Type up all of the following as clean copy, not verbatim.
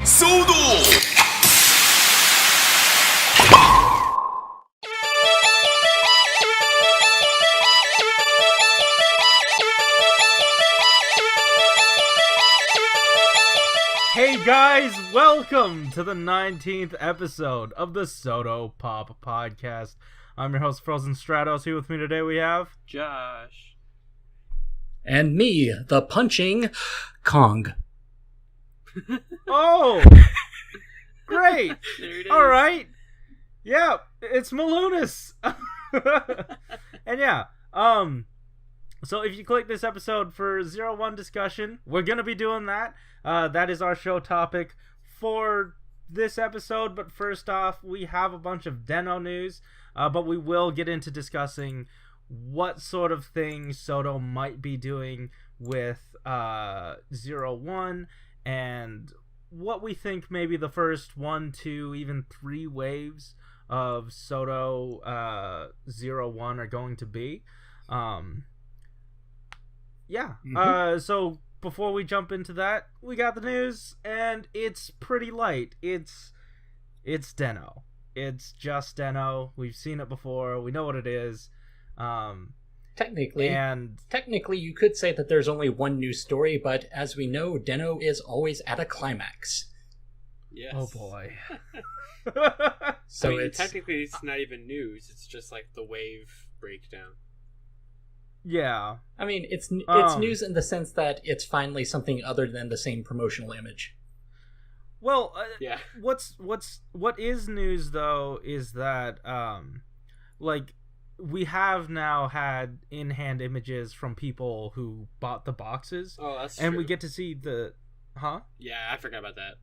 shodo-x! Hey guys, welcome to the 19th episode of the Soto Pop Podcast. I'm your host, Frozen Stratos. Here with me today we have Josh. And me, the punching Kong. Oh! Great! There it is. Alright! Yeah, it's Malunis! And yeah, so if you click this episode for 01 discussion, we're gonna be doing that. That is our show topic for this episode, but first off, we have a bunch of Den-O news, but we will get into discussing what sort of things Soto might be doing with 01, and what we think maybe the first 1, 2, even 3 waves of Soto 01 are going to be. So before we jump into that, we got the news, and it's pretty light. It's Den-O. It's just Den-O. We've seen it before. We know what it is. Technically, you could say that there's only one news story, but as we know, Den-O is always at a climax. Yes. Oh boy. So technically it's not even news. It's just like the wave breakdown. Yeah. I mean, it's news in the sense that it's finally something other than the same promotional image. Well, yeah. What is news though is that we have now had in-hand images from people who bought the boxes. Oh, that's and true. we get to see the Yeah, I forgot about that.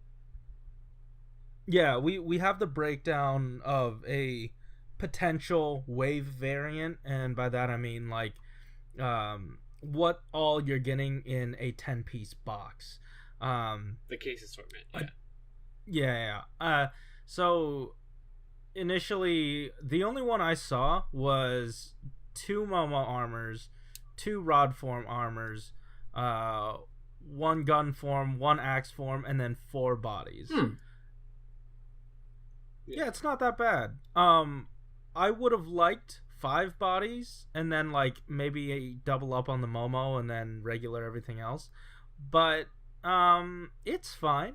Yeah, we have the breakdown of a potential wave variant, and by that I mean what all you're getting in a 10-piece box. The case assortment. Yeah. So initially, the only one I saw was 2 Momo armors, 2 rod form armors, 1 gun form, 1 axe form, and then 4 bodies. Yeah, it's not that bad. I would have liked 5 bodies and then maybe a double up on the Momo and then regular everything else. But it's fine.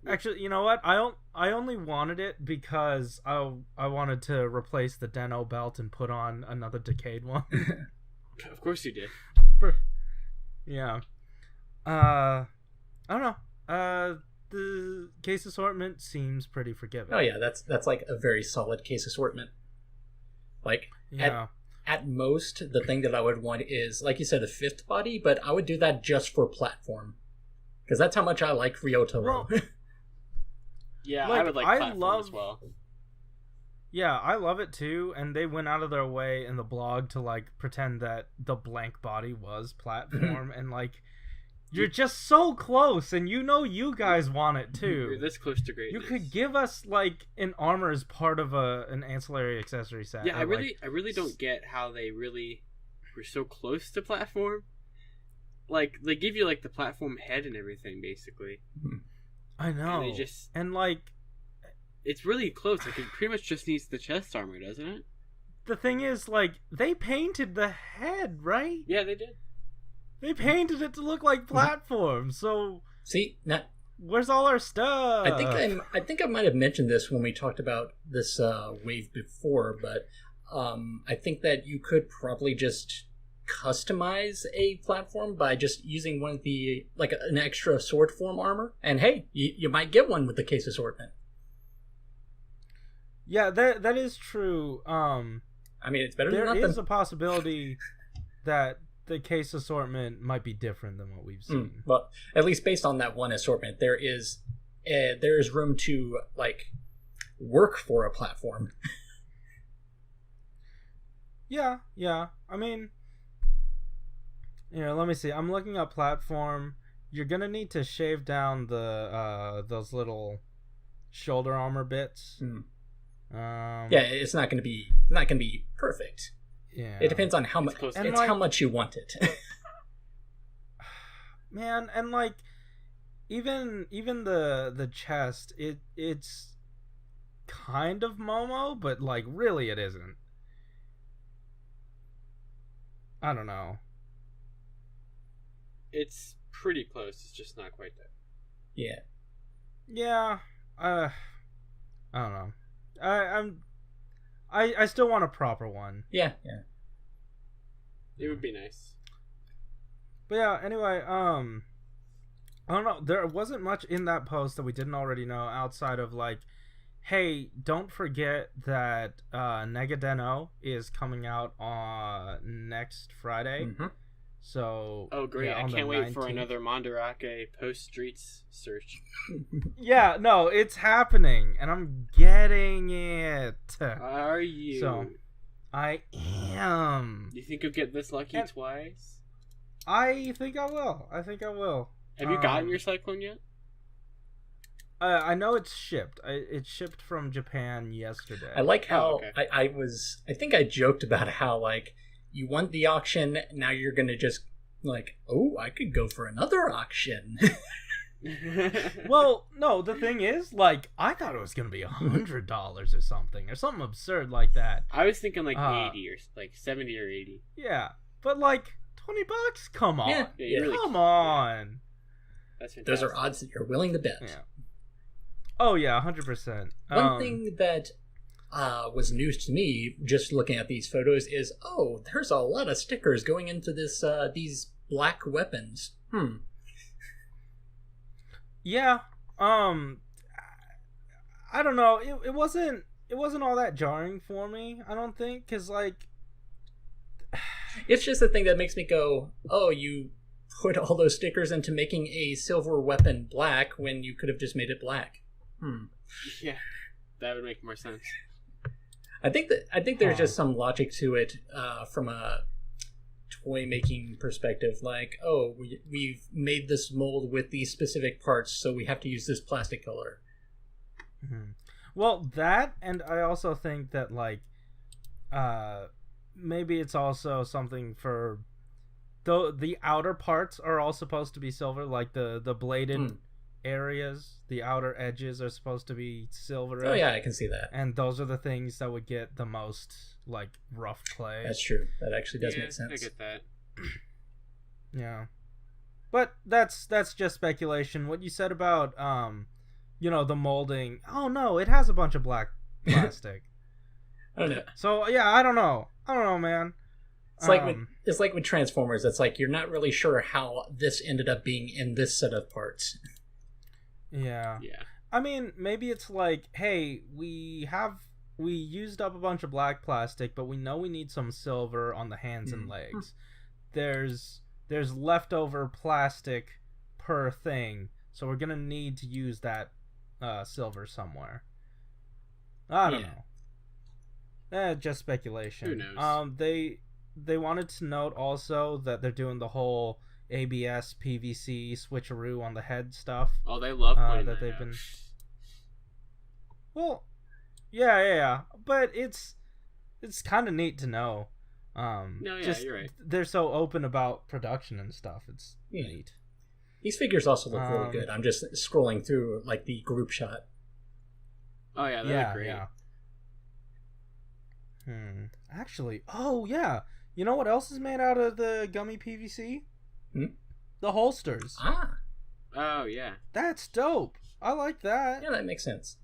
Actually, you know what? I only wanted it because I wanted to replace the Den-O belt and put on another decayed one. Of course you did. Yeah. I don't know. The case assortment seems pretty forgiving. Oh yeah, that's like a very solid case assortment. At most, the thing that I would want is, like you said, a 5th body, but I would do that just for platform. Because that's how much I like Ryotaro. Well, yeah, I would like platform as well. Yeah, I love it too, and they went out of their way in the blog to pretend that the blank body was platform, and you're just so close, and you guys want it too. You're this close to greatness. You could give us an armor as part of an ancillary accessory set. Yeah, I really don't get how they really were so close to platform. They give you the platform head and everything, basically. I know. And they just it's really close. It pretty much just needs the chest armor, doesn't it? The thing is, they painted the head, right? Yeah, they did. They painted it to look like platform. So see, now where's all our stuff? I think I might have mentioned this when we talked about this wave before, but I think that you could probably just customize a platform by just using one of the an extra sword form armor, and hey, you might get one with the case assortment. Yeah, that is true. I mean, it's better than nothing. There is a possibility that the case assortment might be different than what we've seen. Well, at least based on that one assortment, there is room to work for a platform. Yeah. I mean, let me see. I'm looking up platform. You're gonna need to shave down the those little shoulder armor bits. Yeah, it's not gonna be perfect. Yeah, it depends on how much. It's how much you want it. Man, and even the chest, it's kind of Momo, but like really it isn't. I don't know. It's pretty close. It's just not quite there. Yeah. Yeah. I don't know. I still want a proper one. Yeah. It would be nice. But yeah, anyway, I don't know. There wasn't much in that post that we didn't already know outside of like, hey, don't forget that Chronicle Den-O is coming out on next Friday. Mm-hmm. So oh great! yeah, I can't wait for 19th. another Mandarake post streets search. Yeah, no, it's happening, and I'm getting it. Are you? So I am. You think you'll get this lucky twice? I think I will. Have you gotten your Cyclone yet? I know it's shipped. It shipped from Japan yesterday. I like how okay. I think I joked about how like you won the auction, now you're gonna just like, oh, I could go for another auction. Well, no, the thing is, like, I thought it was gonna be $100 or something absurd like that. I was thinking like 80 or like 70 or 80. Yeah, but like $20? Come on, Yeah, really come on. That's fantastic. Those are odds that you're willing to bet. Yeah. Oh yeah, 100%. One thing that was news to me, just looking at these photos, is there's a lot of stickers going into this these black weapons. Yeah. I don't know. It wasn't all that jarring for me. I don't think, because like, it's just the thing that makes me go, oh, you put all those stickers into making a silver weapon black when you could have just made it black. Yeah, that would make more sense. I think there's just some logic to it from a toy making perspective. Like, we've made this mold with these specific parts, so we have to use this plastic color. Mm-hmm. Well, that, and I also think that like, maybe it's also something for the outer parts are all supposed to be silver, like the bladed areas, the outer edges are supposed to be silver. Oh yeah, I can see that. And those are the things that would get the most like rough play. That's true. That actually does make sense. I get that. Yeah, but that's just speculation. What you said about the molding. Oh no, it has a bunch of black plastic. I don't know. So yeah, I don't know, man. It's like with Transformers. It's like you're not really sure how this ended up being in this set of parts. Yeah. I mean, maybe it's like, hey, we used up a bunch of black plastic, but we know we need some silver on the hands and legs. There's leftover plastic per thing, so we're gonna need to use that silver somewhere. I don't know. Just speculation. Who knows? They wanted to note also that they're doing the whole ABS PVC switcheroo on the head stuff. Oh, they love playing that they've been. Well, yeah, but it's kind of neat to know. You're right. They're so open about production and stuff. It's neat. These figures also look really good. I'm just scrolling through like the group shot. Oh yeah, they're great. Yeah. Actually, yeah. You know what else is made out of the gummy PVC? The holsters. Oh yeah. That's dope. I like that. Yeah, that makes sense.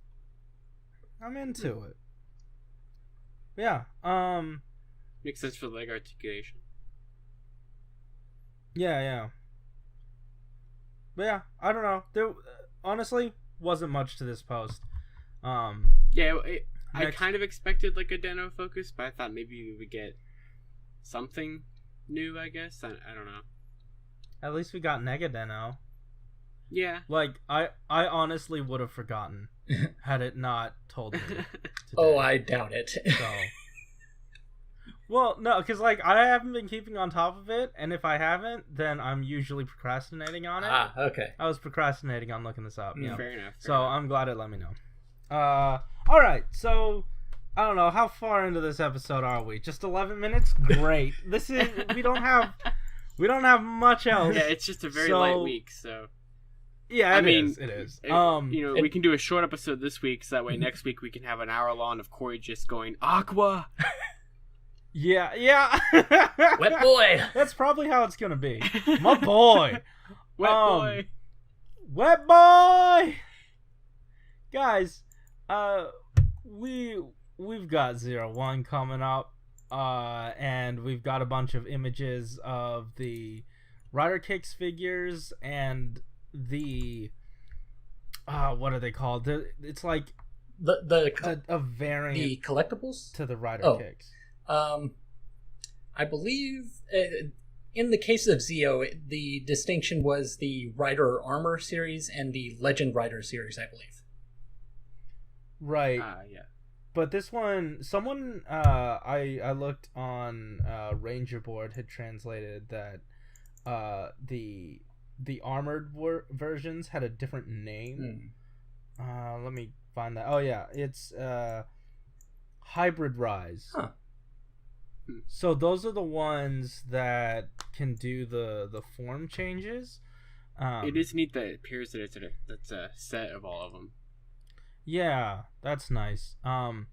I'm into it. Yeah. Makes sense for leg articulation. Yeah. But yeah, I don't know. There honestly wasn't much to this post. I kind of expected like a Den-O focus, but I thought maybe we would get something new, I guess. I don't know. At least we got Chronicle Den-O. Yeah. Like, I honestly would have forgotten had it not told me today. Oh, I doubt it. So. Well, no, because like I haven't been keeping on top of it, and if I haven't, then I'm usually procrastinating on it. Okay. I was procrastinating on looking this up. Fair enough. So I'm glad it let me know. All right, so I don't know how far into this episode are we? Just 11 minutes? Great. We don't have much else. Yeah, it's just a very light week, so Yeah, It is. We can do a short episode this week, so that way next week we can have an hour long of Corey just going Aqua. Yeah. Wet boy. That's probably how it's gonna be. My boy. Wet Wet boy. Guys, we've got 01 coming up, and we've got a bunch of images of the Rider Kicks figures and the what are they called? It's like a variant, the collectibles to the Rider Kicks. I believe in the case of Zeo, the distinction was the Rider Armor series and the Legend Rider series, I believe. Right. Yeah. But this one, someone I looked on Ranger Board had translated that the armored versions had a different name. Let me find that. Oh yeah, it's Hybrid Rise. Huh. So those are the ones that can do the form changes. It is neat that it appears that that's a set of all of them. Yeah, that's nice. And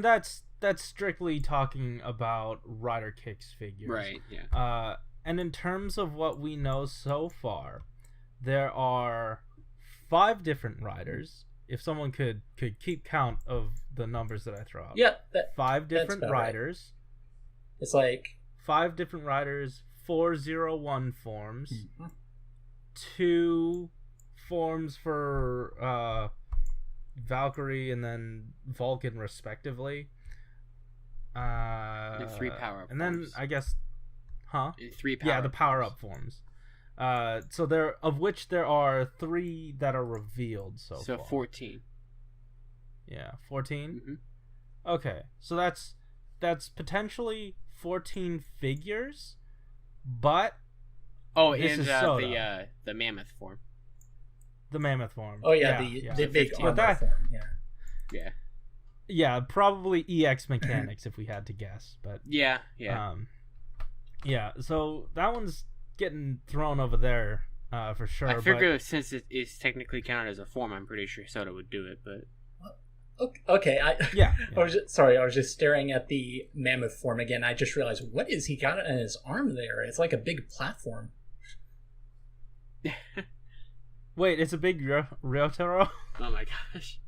that's strictly talking about Rider Kicks figures. Right, yeah. And in terms of what we know so far, there are 5 different riders. If someone could keep count of the numbers that I throw out. Yeah, 5 different riders. Right. It's like 5 different riders, 401 forms, 2 forms for Valkyrie and then Vulcan respectively. And 3 power-up and then forms. I guess, And 3 power-up. Yeah, the power-up forms. So of which there are 3 that are revealed so far. 14. Yeah, 14. Mm-hmm. Okay, so that's potentially 14 figures, but this is Soda. The mammoth form. The mammoth form. Oh yeah, the big armor form. Yeah. Yeah, probably EX mechanics if we had to guess, but yeah. Yeah, so that one's getting thrown over there for sure. I figure since it is technically counted as a form, I'm pretty sure Soda would do it, but okay. Yeah. I was just staring at the mammoth form again. I just realized, what is he got on his arm there? It's like a big platform. Wait, it's a big Ryotaro? Oh my gosh.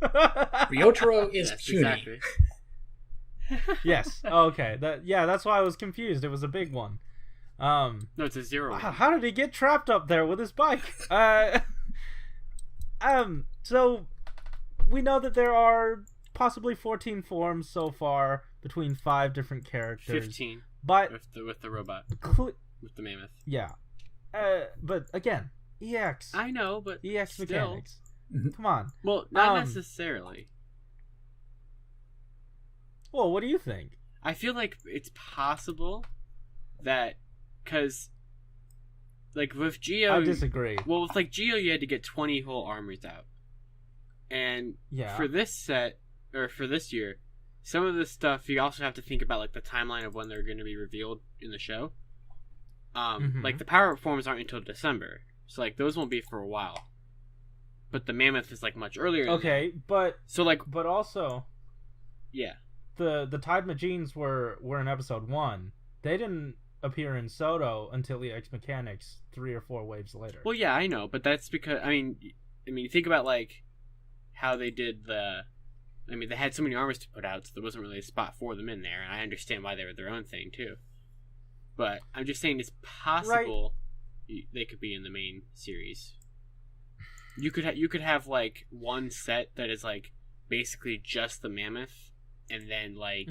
Ryotaro is puny. Exactly. Yes. Oh, okay. That's why I was confused. It was a big one. No, it's a 0. How did he get trapped up there with his bike? So we know that there are possibly 14 forms so far between 5 different characters. 15. But with the robot. With the mammoth. Yeah. But again, EX. I know, but EX still. mechanics. Come on. Well, not necessarily. Well, what do you think? I feel like it's possible that, because, like, with Geo... I disagree. Well, with, like, Geo, you had to get 20 whole armors out. And for this set, or for this year, some of this stuff, you also have to think about, like, the timeline of when they're going to be revealed in the show. Like, the power-up forms aren't until December. So, like, those won't be for a while. But the mammoth is, like, much earlier. Okay, but... So, like... But also... Yeah. The Tide Magines were in episode 1. They didn't appear in Soto until EX Mechanics 3 or 4 waves later. Well, yeah, I know, but that's because... I mean, think about, like, how they did the... I mean, they had so many armors to put out, so there wasn't really a spot for them in there, and I understand why they were their own thing, too. But I'm just saying it's possible they could be in the main series. You could have like one set that is like basically just the mammoth, and then like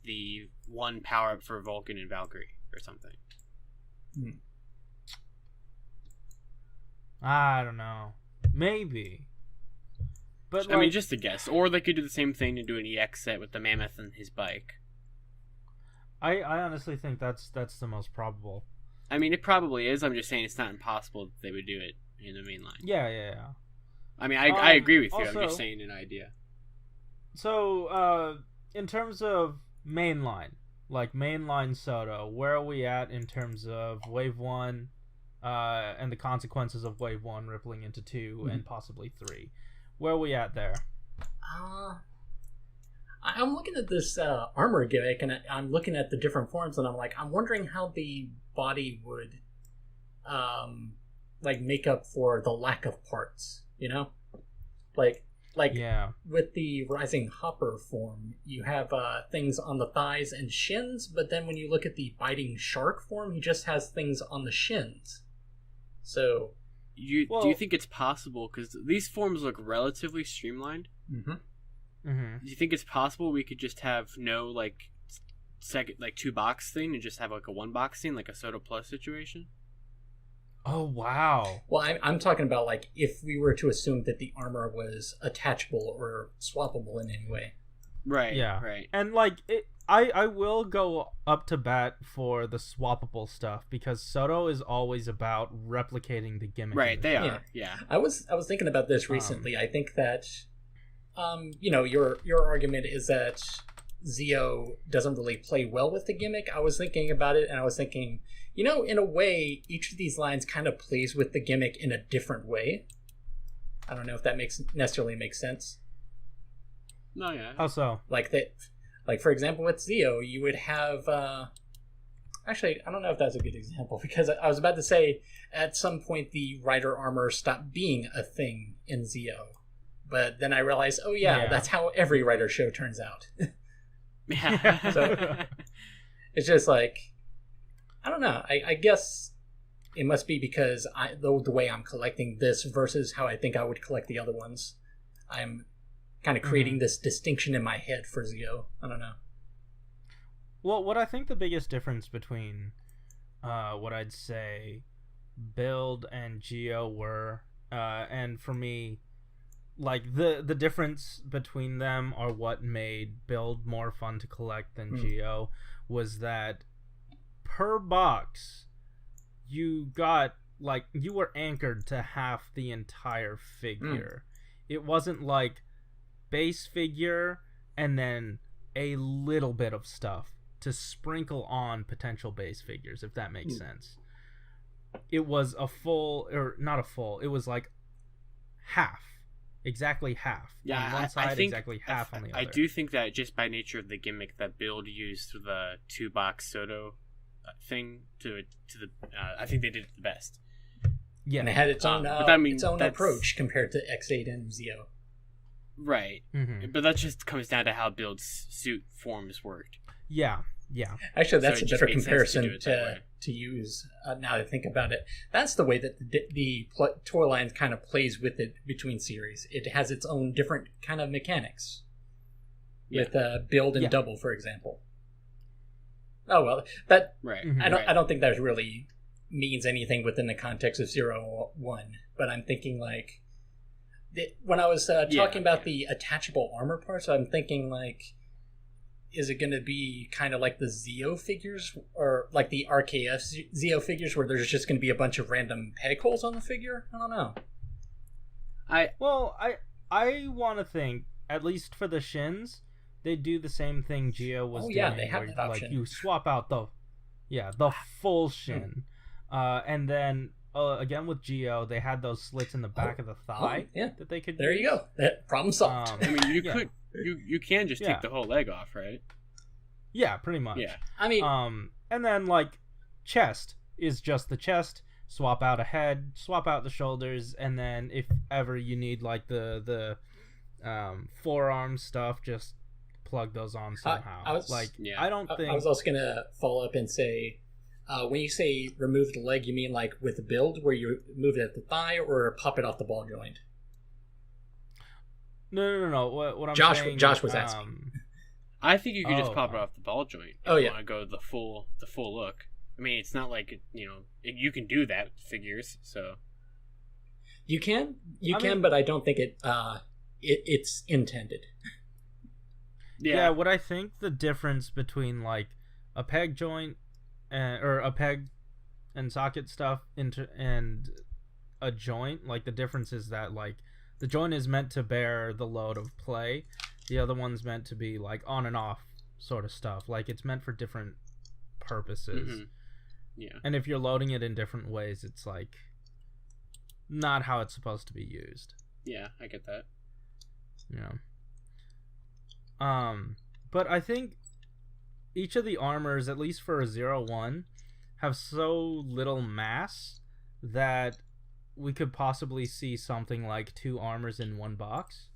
the one power up for Vulcan and Valkyrie or something. I don't know. Maybe. But I mean, just a guess. Or they could do the same thing and do an EX set with the mammoth and his bike. I honestly think that's the most probable. I mean, it probably is. I'm just saying it's not impossible that they would do it in the main line. Yeah. I mean, I agree with you. Also, I'm just saying an idea. So, in terms of mainline, like mainline Soto, where are we at in terms of Wave 1, and the consequences of wave 1 rippling into 2 and possibly 3. Where are we at there? I'm looking at this armor gimmick, and I'm looking at the different forms, and I'm wondering how the body would make up for the lack of parts, with the rising hopper form, you have things on the thighs and shins, but then when you look at the biting shark form, he just has things on the shins. So do you think it's possible, because these forms look relatively streamlined? Mm-hmm. Do you think it's possible we could just have no second 2-box thing and just have a 1-box thing, like a Soda Plus situation? Oh wow! Well, I'm talking about if we were to assume that the armor was attachable or swappable in any way. Right. Yeah. Right. And I will go up to bat for the swappable stuff, because Soto is always about replicating the gimmick. Right. They are. Yeah. I was thinking about this recently. I think that your argument is that Zio doesn't really play well with the gimmick. I was thinking about it, and I was thinking, in a way, each of these lines kind of plays with the gimmick in a different way. I don't know if that necessarily makes sense. No, yeah. How so? For example, with Zio, you would have... Actually, I don't know if that's a good example, because I was about to say, at some point, the rider armor stopped being a thing in Zio. But then I realized, that's how every rider show turns out. Yeah. So it's just I don't know. I guess it must be because the way I'm collecting this versus how I think I would collect the other ones. I'm kind of creating this distinction in my head for Zio. I don't know. Well, what I think the biggest difference between what I'd say Build and Geo were, and for me, the difference between them are what made Build more fun to collect than Geo, was that per box you got you were anchored to half the entire figure. It wasn't base figure and then a little bit of stuff to sprinkle on potential base figures, if that makes sense. It was a full, or not a full, it was half. Exactly half. Yeah, on one side, I think, exactly half on the other. I do think that just by nature of the gimmick that Build used the 2-box Soto thing to the I think they did it the best. Yeah, and it had its own approach compared to X8 and Zio. Right, but that just comes down to how Build's suit forms worked. Yeah. Actually, that's a better comparison to use. Now that I think about it, that's the way that the toy line kind of plays with it between series. It has its own different kind of mechanics with Build and Double, for example. Oh well, that right. I don't think that really means anything within the context of 0-1. But I'm thinking when I was talking about the attachable armor parts, I'm thinking is it going to be kind of like the Zio figures, or the RKF Zio figures, where there's just going to be a bunch of random peg holes on the figure? I don't know. I want to think, at least for the shins, they do the same thing Geo was doing. Yeah, they have that option. You swap out the full shin, and then again with Geo, they had those slits in the back of the thigh that they could. There you go. That problem solved. I mean, you could. You can just take the whole leg off, right? Yeah, pretty much. Yeah. I mean, and then chest is just the chest. Swap out a head, swap out the shoulders, and then if ever you need the forearm stuff, just plug those on somehow. I don't think. I was also gonna follow up and say, when you say remove the leg, you mean with the Build, where you move it at the thigh, or pop it off the ball joint? No. What I'm saying, Josh was asking. I think you could just pop it off the ball joint if you want to go the full look. I mean, it's not you can do that with figures, so you can, but I don't think it's intended. Yeah, what I think the difference between a peg joint or a peg and socket stuff and a joint, the difference is that the joint is meant to bear the load of play. The other one's meant to be on and off sort of stuff. It's meant for different purposes. Yeah. And if you're loading it in different ways, it's like not how it's supposed to be used. Yeah, I get that. Yeah. But I think each of the armors, at least for a 0-1, have so little mass that we could possibly see something like 2 armors in one box.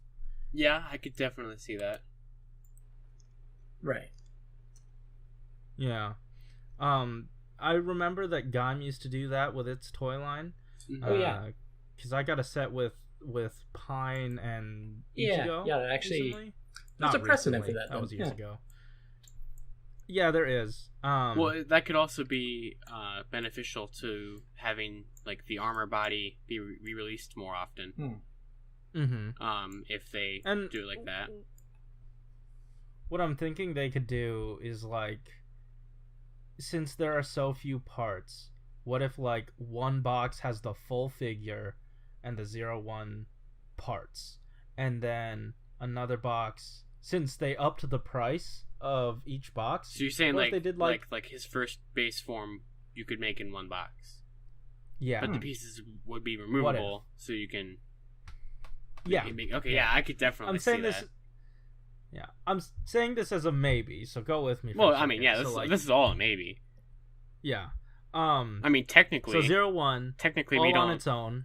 Yeah, I could definitely see that. Right. Yeah. I remember that Gaim used to do that with its toy line. Oh, yeah. Because I got a set with Pine and Yeah, Ichigo. yeah, actually, recently. there's a precedent recently. for that. That was years yeah. ago. Yeah, there is. Well, that could also be beneficial to having like the armor body be re-released more often. If they do it like that. What I'm thinking they could do is like, since there are so few parts, what if like one box has the full figure and the 0-1 parts, and then another box, since they upped the price of each box. So you're saying what like if they did like his first base form you could make in one box. Yeah. But the pieces would be removable, so you can. Okay. Yeah, I could definitely see that. Yeah, I'm saying this as a maybe, so go with me. Well, I mean, yeah, this is all a maybe. Yeah. I mean, technically. So 0-1. Technically, all we don't on its own.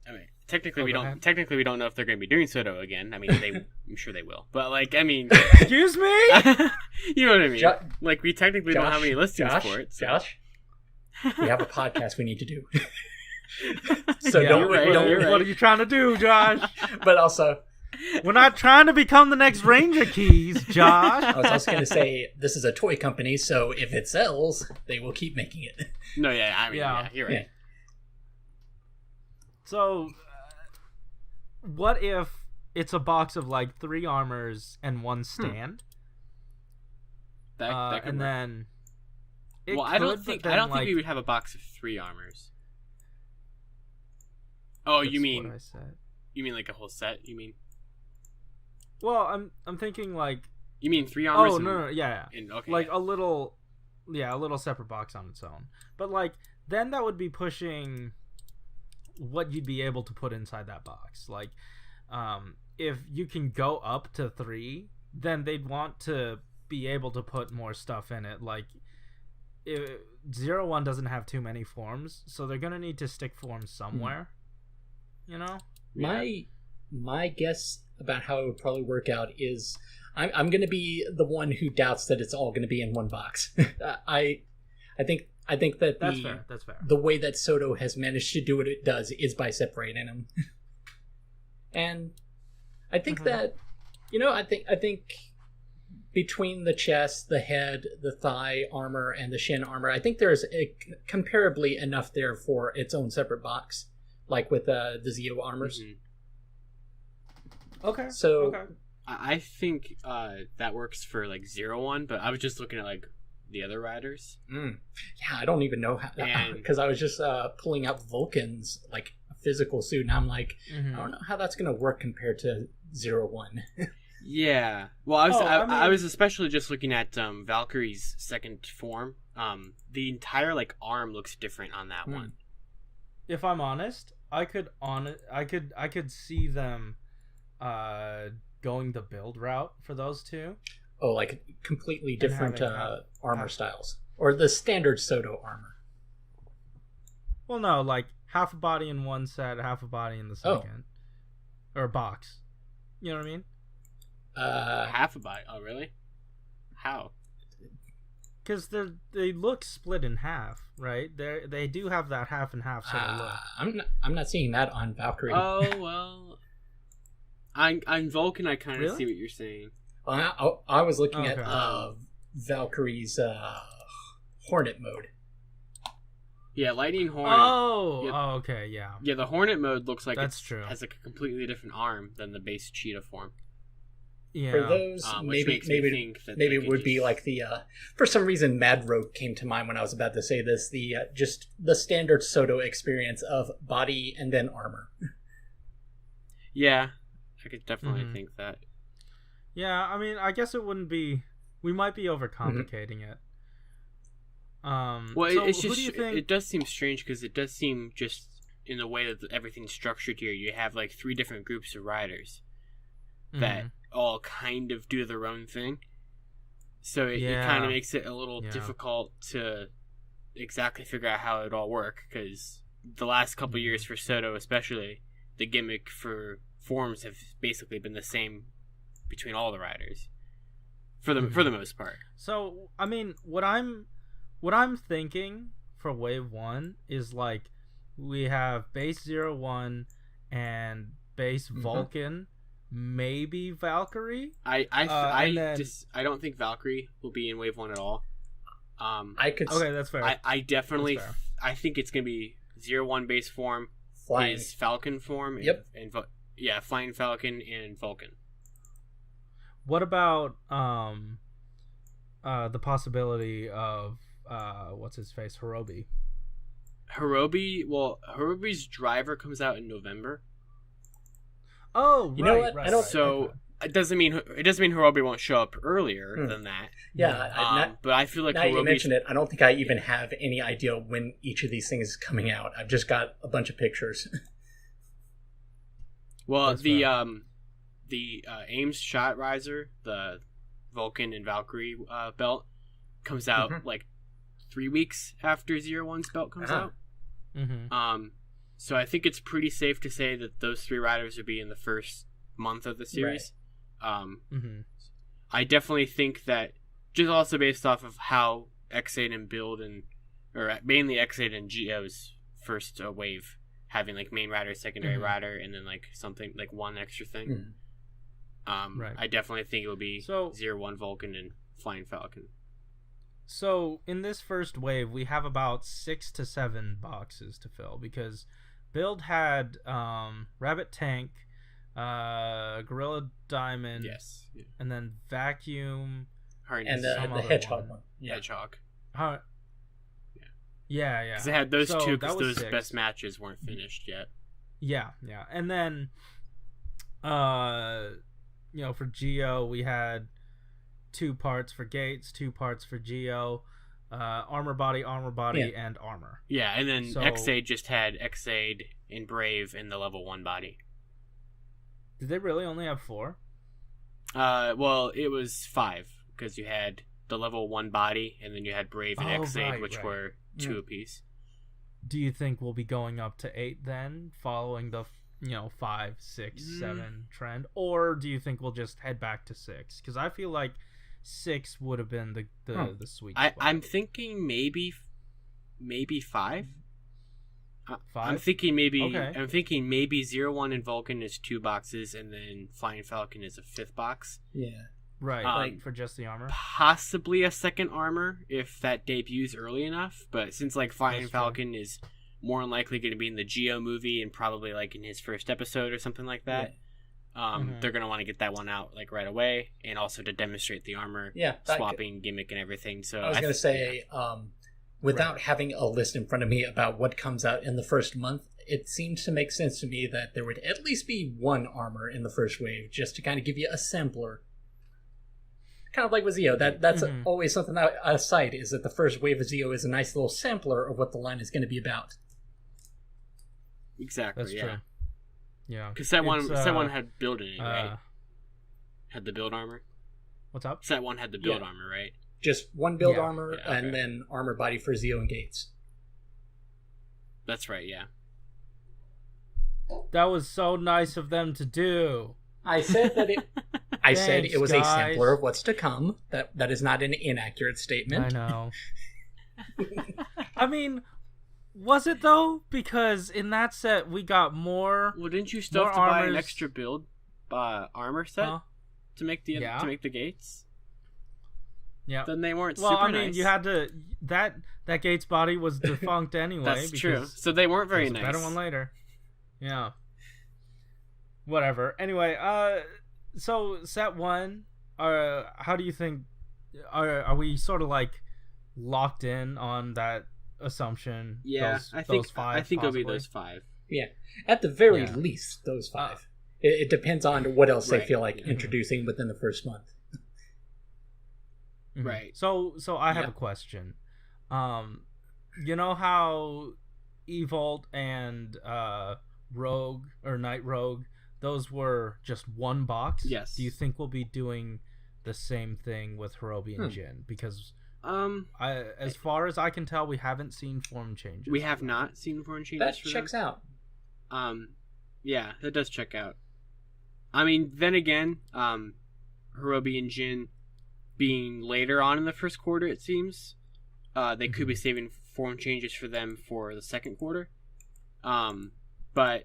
I mean, technically we don't. Technically, we don't know if they're going to be doing Shodo again. I mean, I'm sure they will. But like, I mean, excuse me. You know what I mean? Like, we technically don't have any listings for it. So. Josh, we have a podcast we need to do. So yeah, don't. What are you trying to do, Josh? But also. We're not trying to become the next Ranger Keys, Josh. I was also going to say, this is a toy company, so if it sells, they will keep making it. No, yeah, I mean, yeah you're right. Yeah. So, what if it's a box of like 3 armors and 1 stand? That could and work. Then. I don't think we would have a box of 3 armors. Oh, you mean? What I said. You mean like a whole set? You mean? Well, I'm thinking like. You mean 3 armors? Oh no, yeah. Okay, like a little separate box on its own. But like then that would be pushing what you'd be able to put inside that box. Like, if you can go up to 3, then they'd want to be able to put more stuff in it. Like, 0-1 doesn't have too many forms, so they're gonna need to stick forms somewhere. You know. My guess about how it would probably work out is I'm going to be the one who doubts that it's all going to be in one box. I think that that's fair. That's fair. The way that Shodo has managed to do what it does is by separating them. And I think that I think between the chest, the head, the thigh armor, and the shin armor, I think there's comparably enough there for its own separate box, like with the Zio armors. Mm-hmm. Okay. So I think that works for like 0-1, but I was just looking at like the other riders. Yeah, I don't even know how, because I was just pulling out Vulcan's like physical suit, and I'm like, I don't know how that's going to work compared to 0-1. Yeah. Well, I was especially just looking at Valkyrie's second form. The entire like arm looks different on that one. If I'm honest, I could see them going the build route for those 2. Oh, like completely different armor styles, or the standard Shodo armor. Well, no, like half a body in one set, half a body in the second, or a box. You know what I mean? Half a body. Oh, really? How? Because they look split in half, right? They do have that half and half sort of look. I'm not seeing that on Valkyrie. Oh well, on Vulcan I kind of see what you're saying. I was looking at Valkyrie's Hornet mode. Yeah, Lightning Hornet. Oh, okay, yeah. Yeah, the Hornet mode looks like that's true. Has like a completely different arm than the base Cheetah form. Yeah. For those, maybe it would be like the for some reason Mad Rogue came to mind when I was about to say this. The just the standard Shodo experience of body and then armor. Yeah, I could definitely think that. Yeah, I mean, I guess it wouldn't be. We might be overcomplicating it. Well, so it's who just do you think? it does seem strange because it does seem just in the way that everything's structured here. You have like 3 different groups of riders that all kind of do their own thing. So it kind of makes it a little difficult to exactly figure out how it all work, because the last couple years for Shodo especially, the gimmick for forms have basically been the same between all the riders for the most part. So I mean, what I'm thinking for wave 1 is like we have base 01 and base Vulcan, maybe Valkyrie. I don't think Valkyrie will be in wave 1 at all. Okay, that's fair. I definitely I think it's gonna be 01 base form, Flying. is Falcon form, and Flying Falcon and Vulcan. What about the possibility of what's his face, Hirobi? Hirobi's driver comes out in November. Oh, you know what? Right, I don't. So it doesn't mean Hirobi won't show up earlier than that. Yeah, but I feel like now you mentioned it, I don't think I even have any idea when each of these things is coming out. I've just got a bunch of pictures. Well, That's the Ames Shot Riser, the Vulcan and Valkyrie belt, comes out like 3 weeks after 01's belt comes out. So I think it's pretty safe to say that those 3 riders would be in the first month of the series. I definitely think that, just also based off of how X8 and Build or mainly X8 and Geo's first wave, having like main rider, secondary rider, and then like something like one extra thing. I definitely think it will be 01 Vulcan and Flying Falcon. So in this first wave, we have about 6 to 7 boxes to fill, because Build had Rabbit Tank, Gorilla Diamond, and then Vacuum, Harness, and the Hedgehog one. Hedgehog. Yeah. Because they had those two, because those 6. best matches weren't finished yet. Yeah. And then, for Geo, we had 2 parts for Gates, 2 parts for Geo, armor body, and armor. Yeah, and then X8 just had X8 and Brave in the level 1 body. Did they really only have 4? Well, it was 5, because you had the level 1 body, and then you had Brave and X8, which were 2 apiece. Do you think we'll be going up to 8 then, following the 5, 6, 7 trend, or do you think we'll just head back to 6? Because I feel like 6 would have been the sweet spot. I'm thinking maybe 5. 5? I'm thinking maybe 01 and Vulcan is 2 boxes, and then Flying Falcon is a 5th box. Yeah. Right, like for just the armor? Possibly a second armor if that debuts early enough, but since like Flying Falcon is more than likely going to be in the Geo movie and probably like in his first episode or something like that, they're going to want to get that one out like right away, and also to demonstrate the armor swapping gimmick and everything. So I was going to say, without having a list in front of me about what comes out in the first month, it seems to make sense to me that there would at least be 1 armor in the first wave, just to kind of give you a sampler. Kind of like with Zeo, that's always something I cite, is that the first wave of Zeo is a nice little sampler of what the line is going to be about. Exactly, that's true. Yeah. Because set one had build in it, right? Had the build armor. What's up? Set 1 had the build armor, right? Just 1 build armor, and then armor body for Zeo and Gates. That's right, yeah. That was so nice of them to do. I said that it... I said it was a sampler of what's to come. That is not an inaccurate statement. I know. I mean, was it though? Because in that set we got more. Well, didn't you still have to buy an extra build armor set to make the gates? Yeah. Then they weren't super nice. Well, I mean, you had to that Gates body was defunct anyway. That's true. So they weren't very nice. Better one later. Yeah. Whatever. Anyway, so set 1, how do you think are we sort of like locked in on that assumption? Yeah, I think it'll be those 5. Yeah, at the very least, those 5. It depends on what else they feel like introducing within the first month. Right. So I have a question. You know how Evolt and Rogue or Night Rogue, those were just one box? Yes. Do you think we'll be doing the same thing with Hirobi and Jin? Because as far as I can tell, we haven't seen form changes. We have not seen form changes. That checks out. Yeah, that does check out. I mean, then again, Hirobi and Jin being later on in the first quarter, it seems, they could be saving form changes for them for the second quarter. But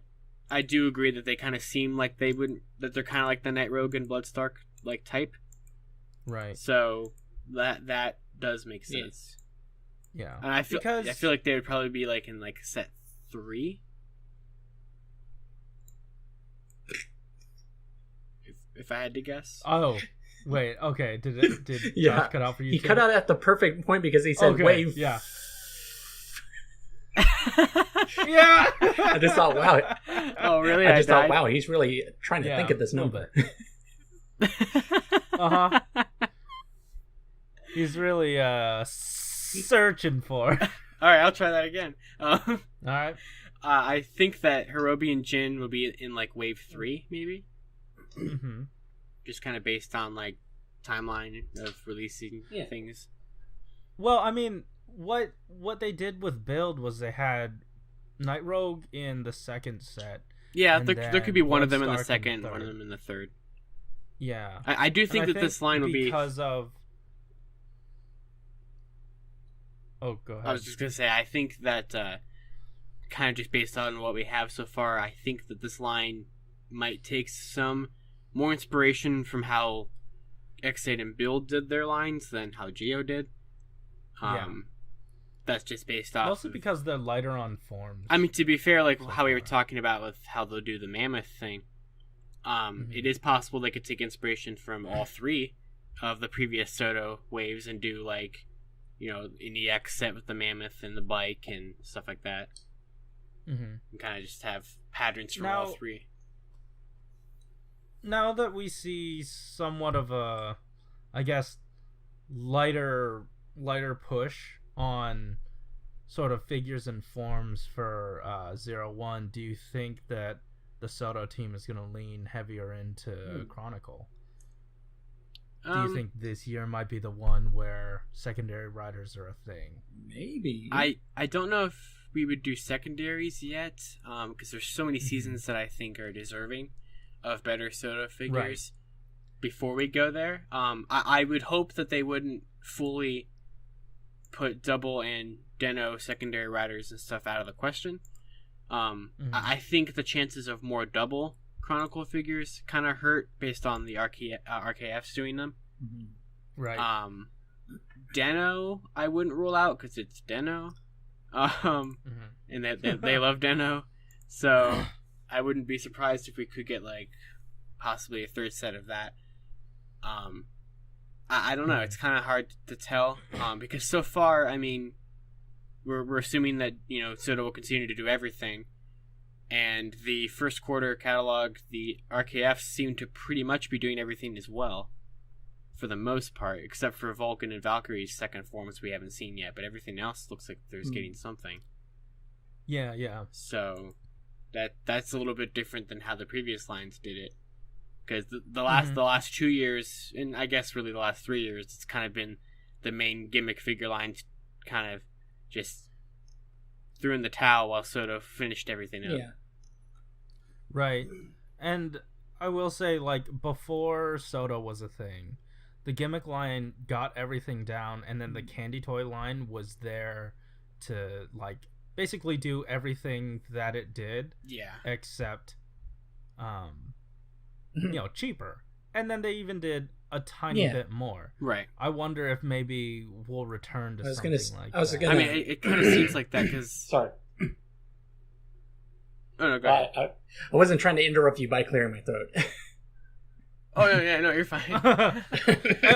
I do agree that they kind of seem like they're kind of like the Night Rogue and Bloodstark like type. Right. So that does make sense. Yeah. And I feel like they would probably be like in like set 3. If I had to guess. Oh, wait. Okay. Did Josh cut out for you? He too? cut out at the perfect point because he said wave. Yeah. Yeah. I just thought, wow. Oh, really? I just thought, wow, he's really trying to think of this no, number. Uh-huh. He's really searching for. All right, I'll try that again. All right. I think that Hirobi and Jin will be in like wave 3, maybe. Mm-hmm. Just kind of based on like timeline of releasing things. Well, I mean, what they did with build was they had Night Rogue in the second set. Yeah, there could be one of them in the Bloodstark second, one of them in the third. Yeah, I do think that this line will be because of. Oh, go ahead. I was just gonna say, I think that kind of just based on what we have so far, I think that this line might take some more inspiration from how X8 and Build did their lines than how Geo did. That's just based off mostly because they're lighter on forms. I mean, to be fair, like how we were talking about with how they'll do the Mammoth thing, it is possible they could take inspiration from all 3 of the previous Soto waves and do like, you know, an EX set with the Mammoth and the bike and stuff like that. Mm-hmm. And kind of just have patterns from all 3. Now that we see somewhat of a, I guess, lighter push on sort of figures and forms for 0-1, do you think that the Soto team is going to lean heavier into Chronicle? Do you think this year might be the one where secondary riders are a thing? Maybe. I don't know if we would do secondaries yet, because there's so many seasons that I think are deserving of better Soto figures before we go there. I would hope that they wouldn't fully put double and Den-O secondary riders and stuff out of the question. I think the chances of more double Chronicle figures kind of hurt based on the RKFs doing them. Right. Den-O, I wouldn't rule out because it's Den-O. And they love Den-O. So I wouldn't be surprised if we could get like possibly a third set of that. I don't know. It's kind of hard to tell because so far, I mean, we're assuming that, you know, Soto will continue to do everything, and the first quarter catalog, the RKFs seem to pretty much be doing everything as well, for the most part, except for Vulcan and Valkyrie's second forms we haven't seen yet. But everything else looks like there's getting something. Yeah. So that's a little bit different than how the previous lines did it. Because the last 2 years, and I guess really the last 3 years, it's kind of been the main gimmick figure lines kind of just threw in the towel while Soto finished everything up. Yeah. Right. And I will say, like, before Soto was a thing, the gimmick line got everything down, and then the candy toy line was there to, like, basically do everything that it did. Yeah. Except, you know, cheaper. And then they even did a tiny bit more. Right. I wonder if maybe we'll return to something like that. I mean, it kind of seems like that because... Sorry. Oh, no, go ahead. I wasn't trying to interrupt you by clearing my throat. Oh, no, you're fine.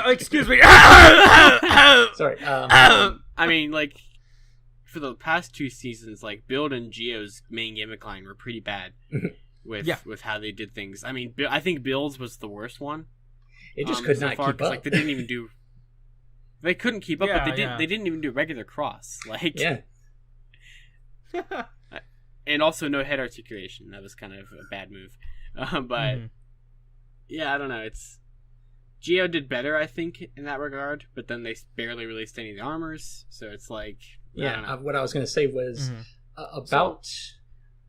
Excuse me. Sorry. I mean, like, for the past 2 seasons, like, Build and Geo's main gimmick line were pretty bad with how they did things. I mean, I think Build's was the worst one. It just could not keep up. Like, they didn't even do... They couldn't keep up, but Yeah. they didn't even do regular cross. Like, Yeah. and also no head articulation. That was kind of a bad move. But yeah, I don't know. It's Geo did better, I think, in that regard. But then they barely released any of the armors, so it's like I don't know. What I was going to say was about.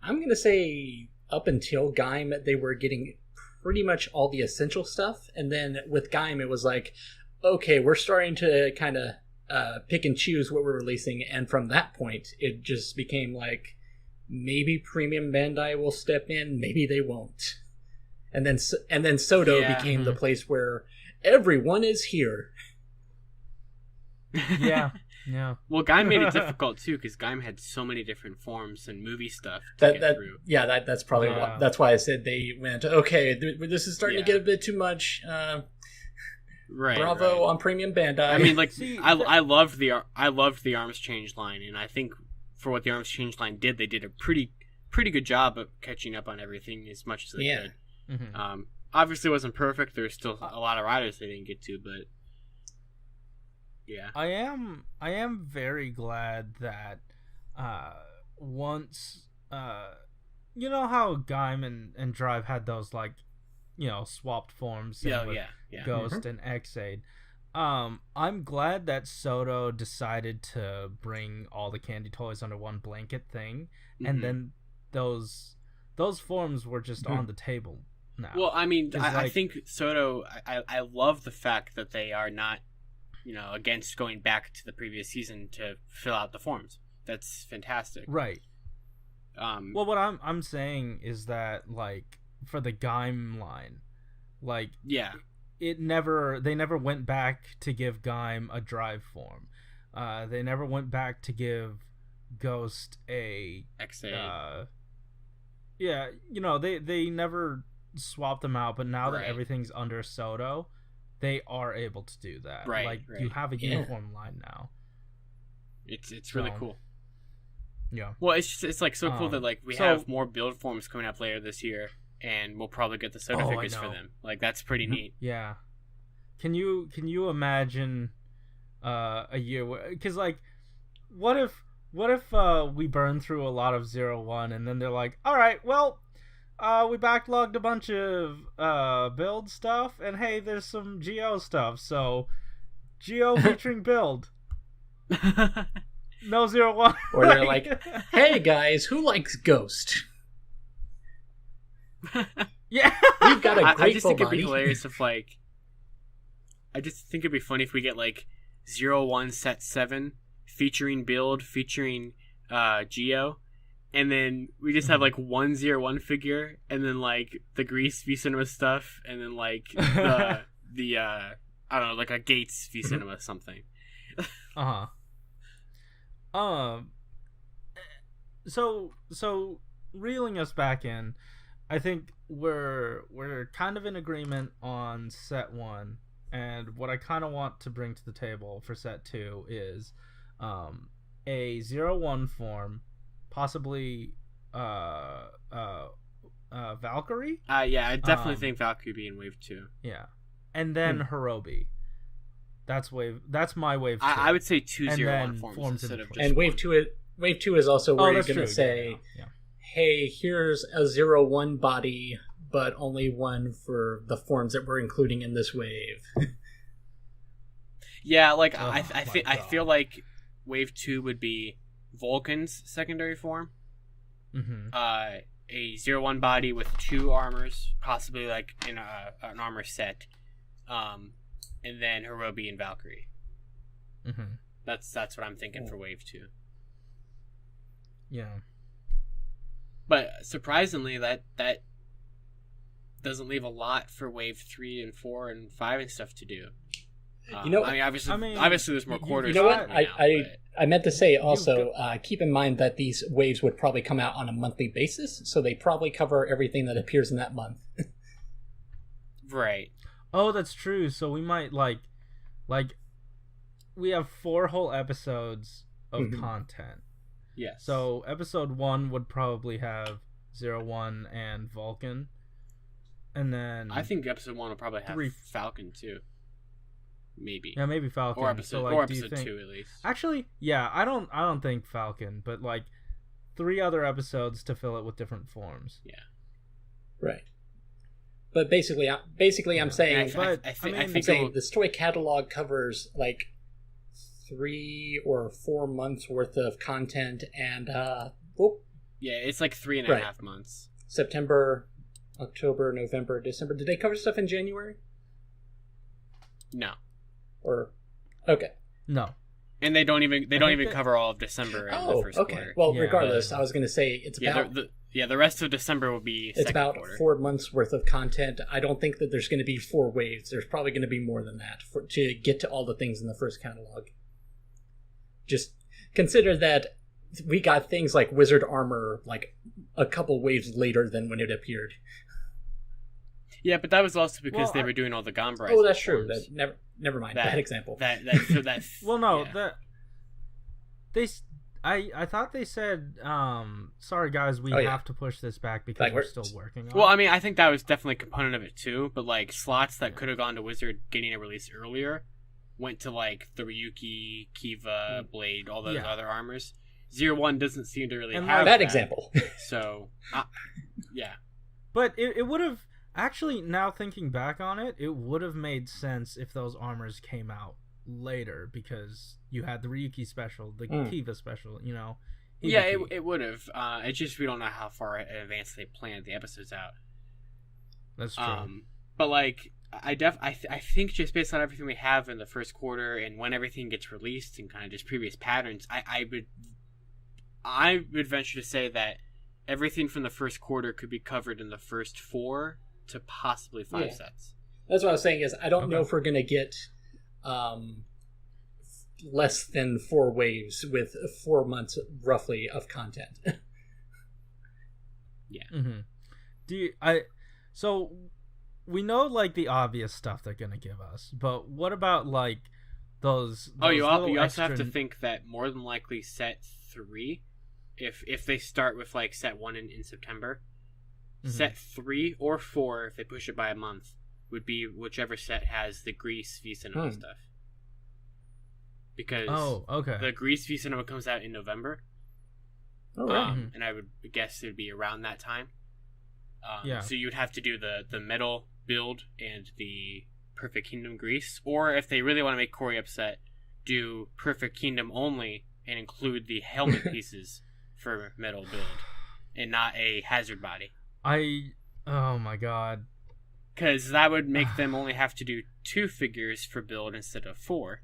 I'm going to say up until Gaim, they were getting pretty much all the essential stuff, and then with Gaim, it was like, okay, we're starting to kind of pick and choose what we're releasing, and from that point, it just became like, maybe Premium Bandai will step in, maybe they won't, and then Shodo became the place where everyone is here. Yeah. Well, Gaim made it difficult too, because Gaim had so many different forms and movie stuff to get through. Yeah, that's probably that's why I said they went, okay, this is starting to get a bit too much. Bravo on Premium Bandai. I mean, like, I loved the Arms Change line, and I think for what the Arms Change line did, they did a pretty good job of catching up on everything as much as they could. Mm-hmm. Obviously, it wasn't perfect. There's still a lot of riders they didn't get to, but yeah, I am very glad that once you know how Gaim and Drive had those, like, you know, swapped forms, Ghost and Xaid. I'm glad that Shodo decided to bring all the candy toys under one blanket thing, and then those forms were just on the table now. Well, I mean, I think Shodo, I love the fact that they are not, you know, against going back to the previous season to fill out the forms. That's fantastic. Right. Well, what I'm saying is that, like, for the Gaim line, like, they never went back to give Gaim a Drive form. They never went back to give Ghost a Xaid. You know, they never swapped them out, but now that everything's under Shodo, they are able to do that. You have a uniform line now. It's really cool. Yeah. Well, it's like so cool that, like, we have more build forms coming up later this year, and we'll probably get the Shodo figures for them. Like, that's pretty neat. Yeah. Can you imagine a year where, because, like, what if we burn through a lot of 01 and then they're like, all right, well, we backlogged a bunch of build stuff, and hey, there's some Geo stuff, so Geo featuring build. No 01. Or they're like, hey guys, who likes Ghost? Yeah. We've got a I just think body. it'd be hilarious if, like, I just think it'd be funny if we get, like, 01 set 7 featuring build, featuring Geo, and then we just have, like, 101 figure, and then, like, the Grease V Cinema stuff, and then, like, the I don't know, like a Gates V Cinema something. So reeling us back in, I think we're kind of in agreement on set 1, and what I kind of want to bring to the table for set 2 is a 01 form, possibly Valkyrie. Yeah, I definitely think Valkyrie be in wave 2. Yeah, and then Hirobi. That's my wave 2. I would say 2 01 forms instead of just and wave 2. Wave 2 is also where you're going to say, hey, here's a 01 body, but only one for the forms that we're including in this wave. Yeah, like, I feel like wave 2 would be Vulcan's secondary form. A 01 body with 2 armors, possibly, like, in an armor set. And then Hirobi and Valkyrie. That's what I'm thinking for wave 2. Yeah. But surprisingly, that doesn't leave a lot for wave 3 and 4 and 5 and stuff to do. I mean, obviously there's more quarters. You know what? I meant to say also, keep in mind that these waves would probably come out on a monthly basis, so they probably cover everything that appears in that month. Right. Oh, that's true. So we might, like we have 4 whole episodes of content. Yes. So episode 1 would probably have 01 and Vulcan, and then I think episode 1 will probably have Falcon too. maybe. Yeah, maybe Falcon. Or episode, so, like, or do you episode think... 2 at least. Actually, yeah, I don't think Falcon, but like 3 other episodes to fill it with different forms. Yeah. Right. But basically, I'm saying, I think this toy catalog covers like 3 or 4 months worth of content, and yeah, it's like 3.5 months. September, October, November, December. Did they cover stuff in January? No. Or okay. No. And they don't even cover all of December in the first quarter. Well, regardless, I was going to say it's about the rest of December will be it's about quarter. 4 months worth of content. I don't think that there's going to be 4 waves. There's probably going to be more than that to get to all the things in the first catalog. Just consider that we got things like Wizard Armor like a couple waves later than when it appeared. Yeah, but that was also because they were doing all the Gombra. Oh, that's true. Never mind that example. Well, no, I thought they said, sorry guys, we have to push this back because we're still working on it. Well, I mean, I think that was definitely a component of it too, but like slots that could have gone to Wizard getting a release earlier went to like the Ryuki, Kiva, Blade, all those other armors. 01 doesn't seem to really have that example. So, yeah. But it would have, actually, now thinking back on it, it would have made sense if those armors came out later, because you had the Ryuki special, the Kiva special, you know. Yeah, it would have. It's just we don't know how far in advance they planned the episodes out. That's true. But like, I think just based on everything we have in the first quarter and when everything gets released and kind of just previous patterns, I would venture to say that everything from the first quarter could be covered in the first 4 to possibly 5 sets. That's what I was saying is I don't know if we're going to get less than 4 waves with 4 months roughly of content. Yeah. Mm-hmm. So we know like the obvious stuff they're gonna give us, but what about like those you also extra... have to think that more than likely set 3, if they start with like set 1 in September, set 3 or 4 if they push it by a month would be whichever set has the Grease V Cinema stuff. Because the Grease V Cinema comes out in November. And I would guess it would be around that time. So you'd have to do the metal build and the Perfect Kingdom Grease, or if they really want to make Corey upset, do Perfect Kingdom only and include the helmet pieces for metal build and not a hazard body. Oh my god. Because that would make them only have to do 2 figures for build instead of 4,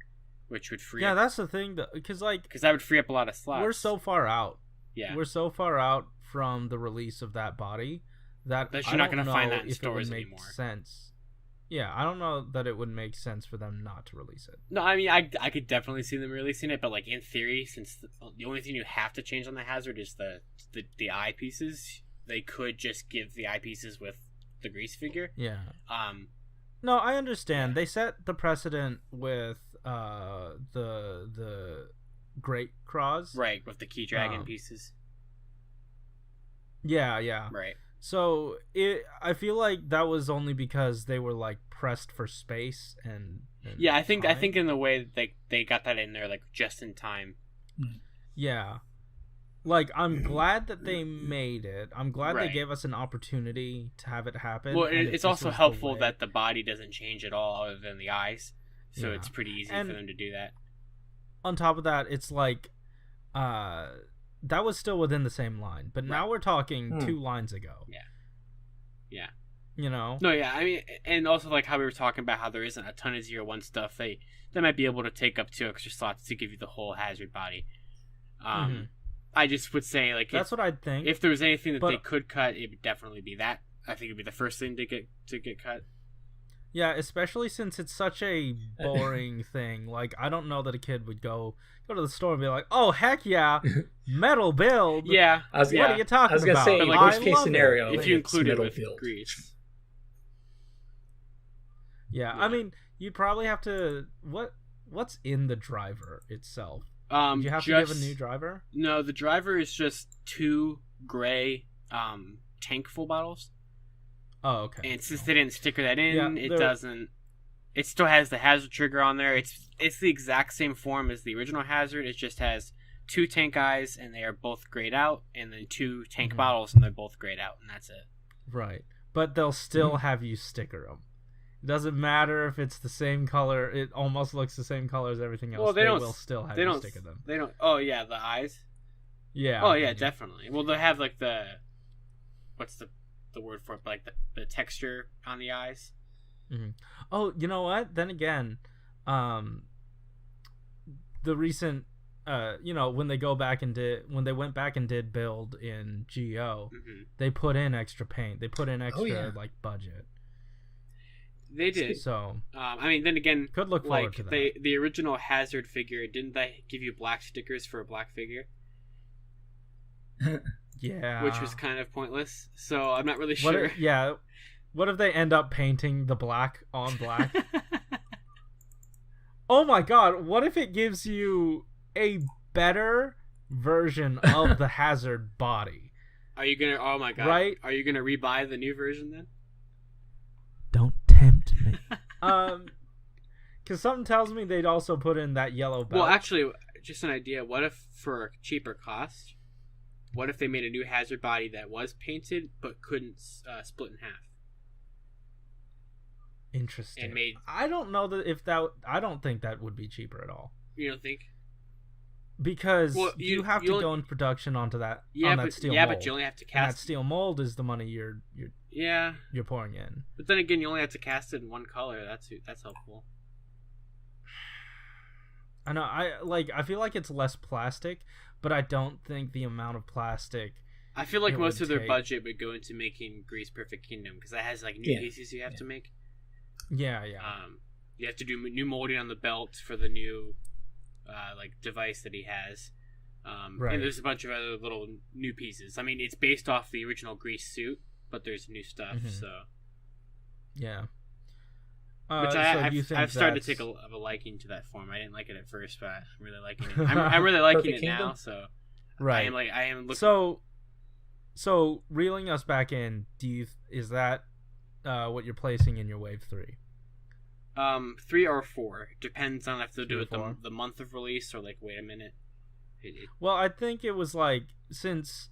which would free up... Yeah, that's the thing, because that would free up a lot of slots. We're so far out. Yeah. We're so far out from the release of that body that you're not going to find that in stores make anymore. Sense. Yeah, I don't know that it would make sense for them not to release it. No, I mean, I could definitely see them releasing it, but like in theory, since the only thing you have to change on the hazard is the eye pieces, they could just give the eye pieces with the Grease figure. Yeah. No, I understand. Yeah. They set the precedent with the Great Cross. Right, with the Key Dragon pieces. Yeah. Right. So I feel like that was only because they were like pressed for space and yeah, I think in the way that they got that in there like just in time. Yeah. Like, I'm glad that they made it. I'm glad they gave us an opportunity to have it happen. Well, it's also helpful that the body doesn't change at all other than the eyes. So it's pretty easy for them to do that. On top of that, it's like, that was still within the same line. But now we're talking 2 lines ago. Yeah. You know? No, yeah, I mean, and also like how we were talking about how there isn't a ton of 01 stuff. They might be able to take up 2 extra slots to give you the whole hazard body. I just would say, like, that's what I'd think. If there was anything that they could cut, it would definitely be that. I think it'd be the first thing to get cut. Yeah, especially since it's such a boring thing. Like, I don't know that a kid would go to the store and be like, "Oh, heck yeah, metal build." Yeah, what are you talking about? I was gonna say, like, worst case scenario, if you include it with build. Grease. Yeah, I mean, you'd probably have to. What's in the driver itself? Do you have to give a new driver? No, the driver is just 2 gray tank full bottles. Oh, okay. And since they didn't sticker that in, it doesn't It still has the hazard trigger on there. It's the exact same form as the original hazard. It just has 2 tank eyes, and they are both grayed out, and then 2 tank bottles, and they're both grayed out, and that's it. Right. But they'll still have you sticker them. It doesn't matter if it's the same color. It almost looks the same color as everything else. Well, they will still have you sticker them. They don't. Oh yeah, the eyes. Yeah. Oh yeah, definitely. Well, they have like the, what's the word for it? Like the texture on the eyes. Mm-hmm. Oh, you know what? Then again, the recent, when they went back and did build in GO, they put in extra paint. They put in extra like budget. They did. So, I mean, then again, could look forward to that. The original Hazard figure, didn't they give you black stickers for a black figure? Yeah. Which was kind of pointless. So I'm not really sure. What if they end up painting the black on black? Oh my god, what if it gives you a better version of the Hazard body? Are you gonna? Oh my god! Right? Are you gonna rebuy the new version then? Don't tempt me. Because something tells me they'd also put in that yellow belt. Well, actually, just an idea. What if, for a cheaper cost, what if they made a new Hazard body that was painted but couldn't split in half? Interesting. And made. I don't know I don't think that would be cheaper at all. You don't think? Because you have to go in production onto that. Yeah, on that steel mold. But you only have to cast. And that steel mold is the money you're pouring in. But then again, you only have to cast it in one color. That's helpful. I know. I feel like it's less plastic, but I don't think the amount of plastic. I feel like most of their budget would go into making Grease Perfect Kingdom, because that has like new pieces you have to make. Yeah. You have to do new molding on the belt for the new device that he has. Right. And there's a bunch of other little new pieces. I mean, it's based off the original Grease suit, but there's new stuff. So yeah. Which I've started to take a liking to that form. I didn't like it at first, but I'm really liking it. I'm really liking it now. So right. I am looking. So reeling us back in, is that what you're placing in your wave 3? 3 or 4 depends on if they'll do it the month of release or like wait a minute. Well, I think it was like since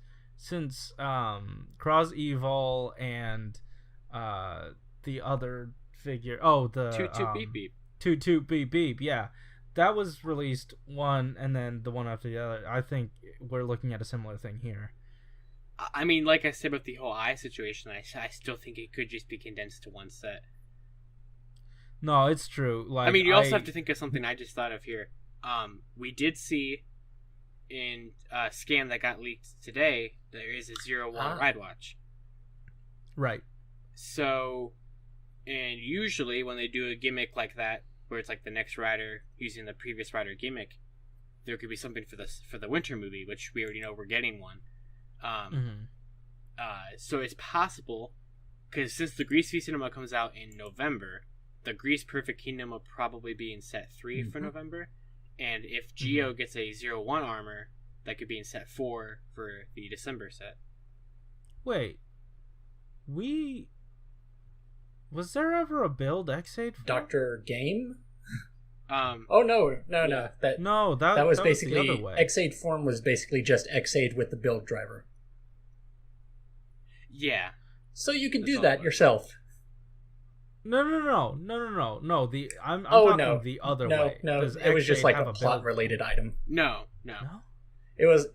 Cross Evil and the other figure. Oh, the Toot Toot Beep Beep. Toot Toot Beep Beep. Yeah, that was released one, and then the one after the other. I think we're looking at a similar thing here. I mean, like I said about the whole eye situation, I still think it could just be condensed to one set. No, it's true. Like, I mean, you also have to think of something I just thought of here. We did see in a scan that got leaked today, there is a 0-1 Ride Watch. Right. So, and usually when they do a gimmick like that, where it's like the next rider using the previous rider gimmick, there could be something for the winter movie, which we already know we're getting one. So it's possible, because since the Grease V Cinema comes out in November, the Grease Perfect Kingdom will probably be in set 3 for November, and if Geo gets a 0-1 armor, that could be in set 4 for the December set. Wait, was there ever a build X8 for Dr. Game? Oh no. That was basically the other way. X8 form was basically just X8 with the build driver. Yeah. So you can do that yourself. No. I'm talking the other way. No, it was just like a plot related item. No. It was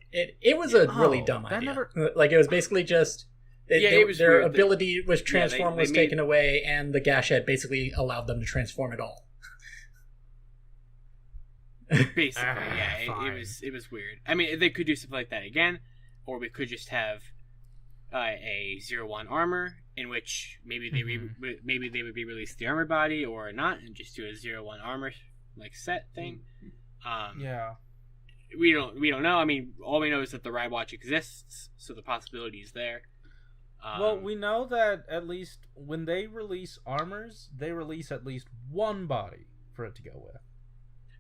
a really dumb idea. Like it was basically just their ability was transform was taken away, and the Gashette basically allowed them to transform it all. Basically, it was weird. I mean, they could do something like that again, or we could just have a 0-1 armor, in which maybe they would re-release the armor body or not, and just do a 0-1 armor like set thing. We don't know. I mean, all we know is that the Ride Watch exists, so the possibility is there. Well, we know that at least when they release armors, they release at least one body for it to go with.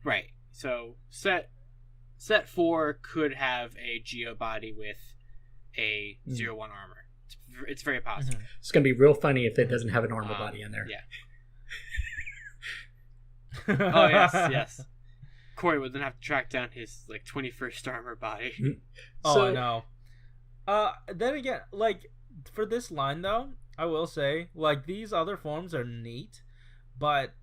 Right. So set 4 could have a Geo body with a 0-1 armor. It's very possible. It's going to be real funny if it doesn't have an armor body in there. Yeah. Oh yes. Corey would then have to track down his 21st armor body. Oh, I know. Then again, for this line though, I will say these other forms are neat, but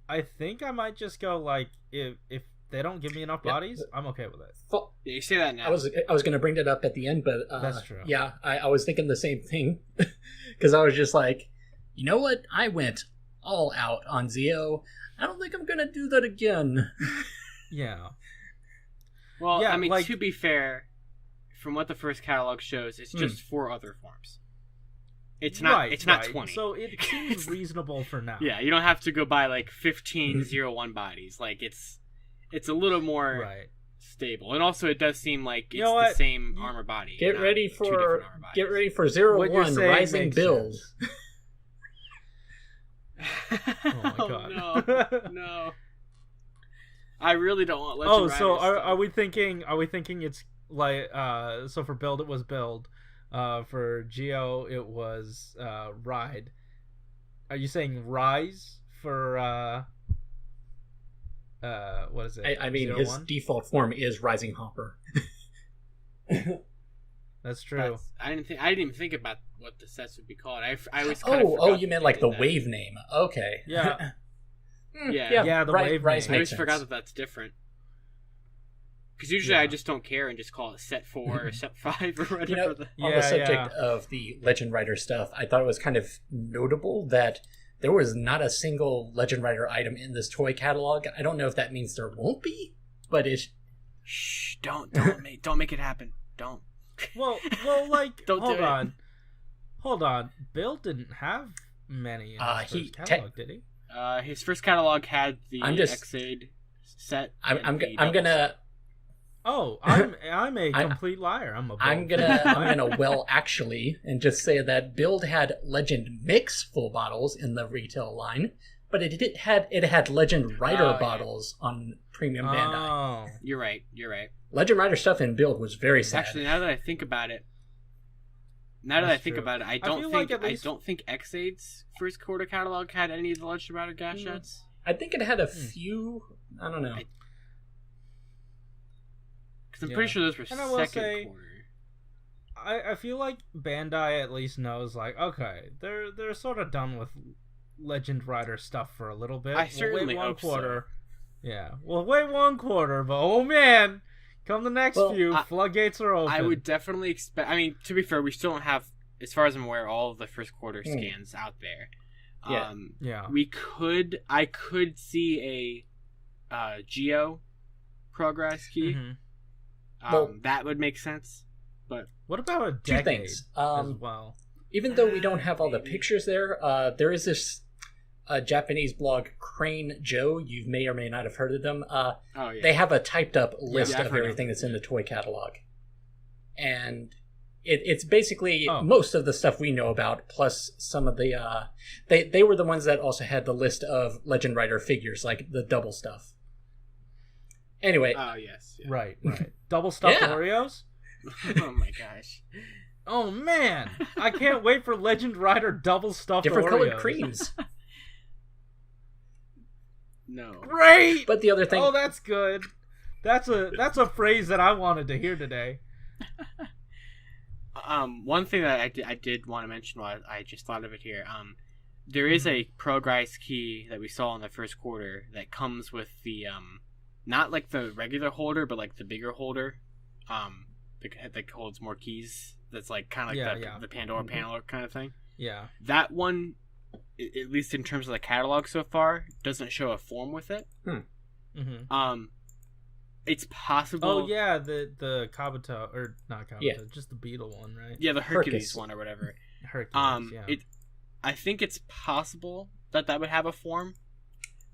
I think I might just go if they don't give me enough bodies, I'm okay with it. Yeah, you say that now. I was going to bring that up at the end, but that's true. Yeah, I was thinking the same thing because I was just like, you know what? I went all out on Zeo. I don't think I'm going to do that again. Yeah. Well, yeah, I mean, to be fair, from what the first catalog shows, it's just 4 other forms. It's not. It's not 20. So it seems reasonable for now. Yeah, you don't have to go buy 15 01 bbodies. It's a little more stable, and also it does seem like it's the same armor body. Get ready for 01 Rising build. Oh my god! No. I really don't want Legend Riders. So are we thinking? Are we thinking it's so for build it was build, for Geo it was ride. Are you saying rise for what is it? I mean, his 01? default form is Rising Hopper. That's true. I didn't even think about what the sets would be called. I was you meant the wave name? Okay. Yeah. Yeah, the wave name. I always forgot that that's different. Because usually I just don't care and just call it set 4 or set 5 or whatever. On the subject of the Legend Rider stuff, I thought it was kind of notable that there was not a single Legend Rider item in this toy catalog. I don't know if that means there won't be, but it's... Shh, don't make it happen. Don't. Well, don't Hold on. Bill didn't have many in his first catalog, did he? His first catalog had the X-Aid set. I'm gonna. Oh, I'm a complete liar. I'm gonna actually and just say that Build had Legend Mix full bottles in the retail line, but it had Legend Rider bottles on Premium Bandai. Oh, you're right. Legend Rider stuff in Build was very sad. Actually, now that I think about it, I don't think X-Aid's first quarter catalog had any of the Legend Rider gadgets. I think it had a few. I don't know. Because I'm pretty sure those were second quarter. I feel like Bandai at least knows, okay, they're sort of done with Legend Rider stuff for a little bit. I certainly wait one hope quarter. So. Yeah, we'll wait one quarter, but oh man, come the next few, floodgates are open. I would definitely expect. I mean, to be fair, we still don't have, as far as I'm aware, all of the first quarter scans out there. I could see a Geo progress key. Mm-hmm. That would make sense. But what about a decade? 2 things. As well. Even though we don't have all the pictures there is this Japanese blog, Crane Joe. You may or may not have heard of them. They have a typed up list of everything that's in the toy catalog. And it's basically most of the stuff we know about, plus some of the... They were the ones that also had the list of Legend Rider figures, like the double stuff. Anyway. Oh, yes. Yeah. Right. Double stuffed Oreos? Oh my gosh. Oh man, I can't wait for Legend Rider double stuffed different Oreos. Colored creams. No. Great. But the other thing. Oh, that's good. That's a phrase that I wanted to hear today. One thing that I did want to mention while I just thought of it here. There is a progress key that we saw in the first quarter that comes with the not like the regular holder, but like the bigger holder. That holds more keys. That's like kind of like the Pandora panel kind of thing. Yeah. That one, at least in terms of the catalog so far, doesn't show a form with it. Mm-hmm. It's possible. Oh yeah, the Kabuto, or not Kabuto, just the Beetle one, right? Yeah, the Hercules one or whatever. Hercules. I think it's possible that would have a form,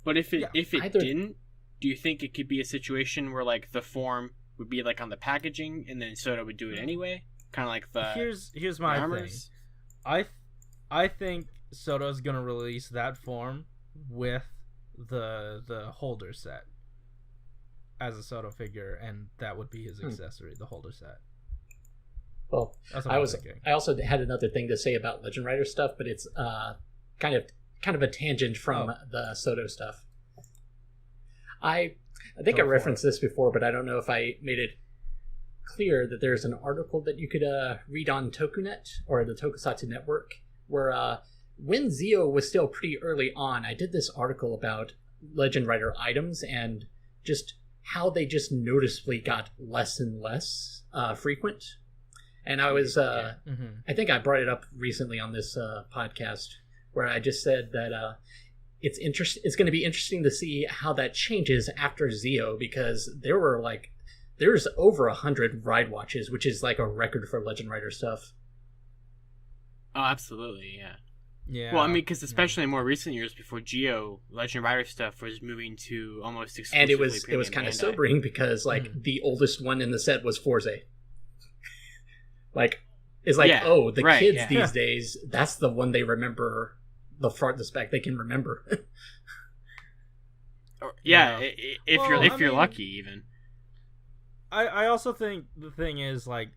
but if it didn't, do you think it could be a situation where like the form would be like on the packaging, and then Soda would do it anyway, kind of like the. Here's my thing. I think Soda's gonna release that form with the holder set as a Soda figure, and that would be his accessory, the holder set. Well, I also had another thing to say about Legend Rider stuff, but it's kind of a tangent from the Soto stuff. I think I referenced this before, but I don't know if I made it clear that there's an article that you could read on Tokunet, or the Tokusatsu Network, where when Zio was still pretty early on, I did this article about Legend Rider items and just how they just noticeably got less and less frequent. And I was, I think I brought it up recently on this podcast, where I just said that it's going to be interesting to see how that changes after Zio, because there's over 100 ride watches, which is like a record for Legend Rider stuff. Oh, absolutely, yeah. Yeah. Well, I mean, because especially in more recent years, before Geo, Legend Rider stuff was moving to almost exclusively and it was premium kind of Bandai. sobering, because the oldest one in the set was Forze. The kids these days, that's the one they remember the farthest back they can remember. If you're lucky, even. I also think the thing is, like,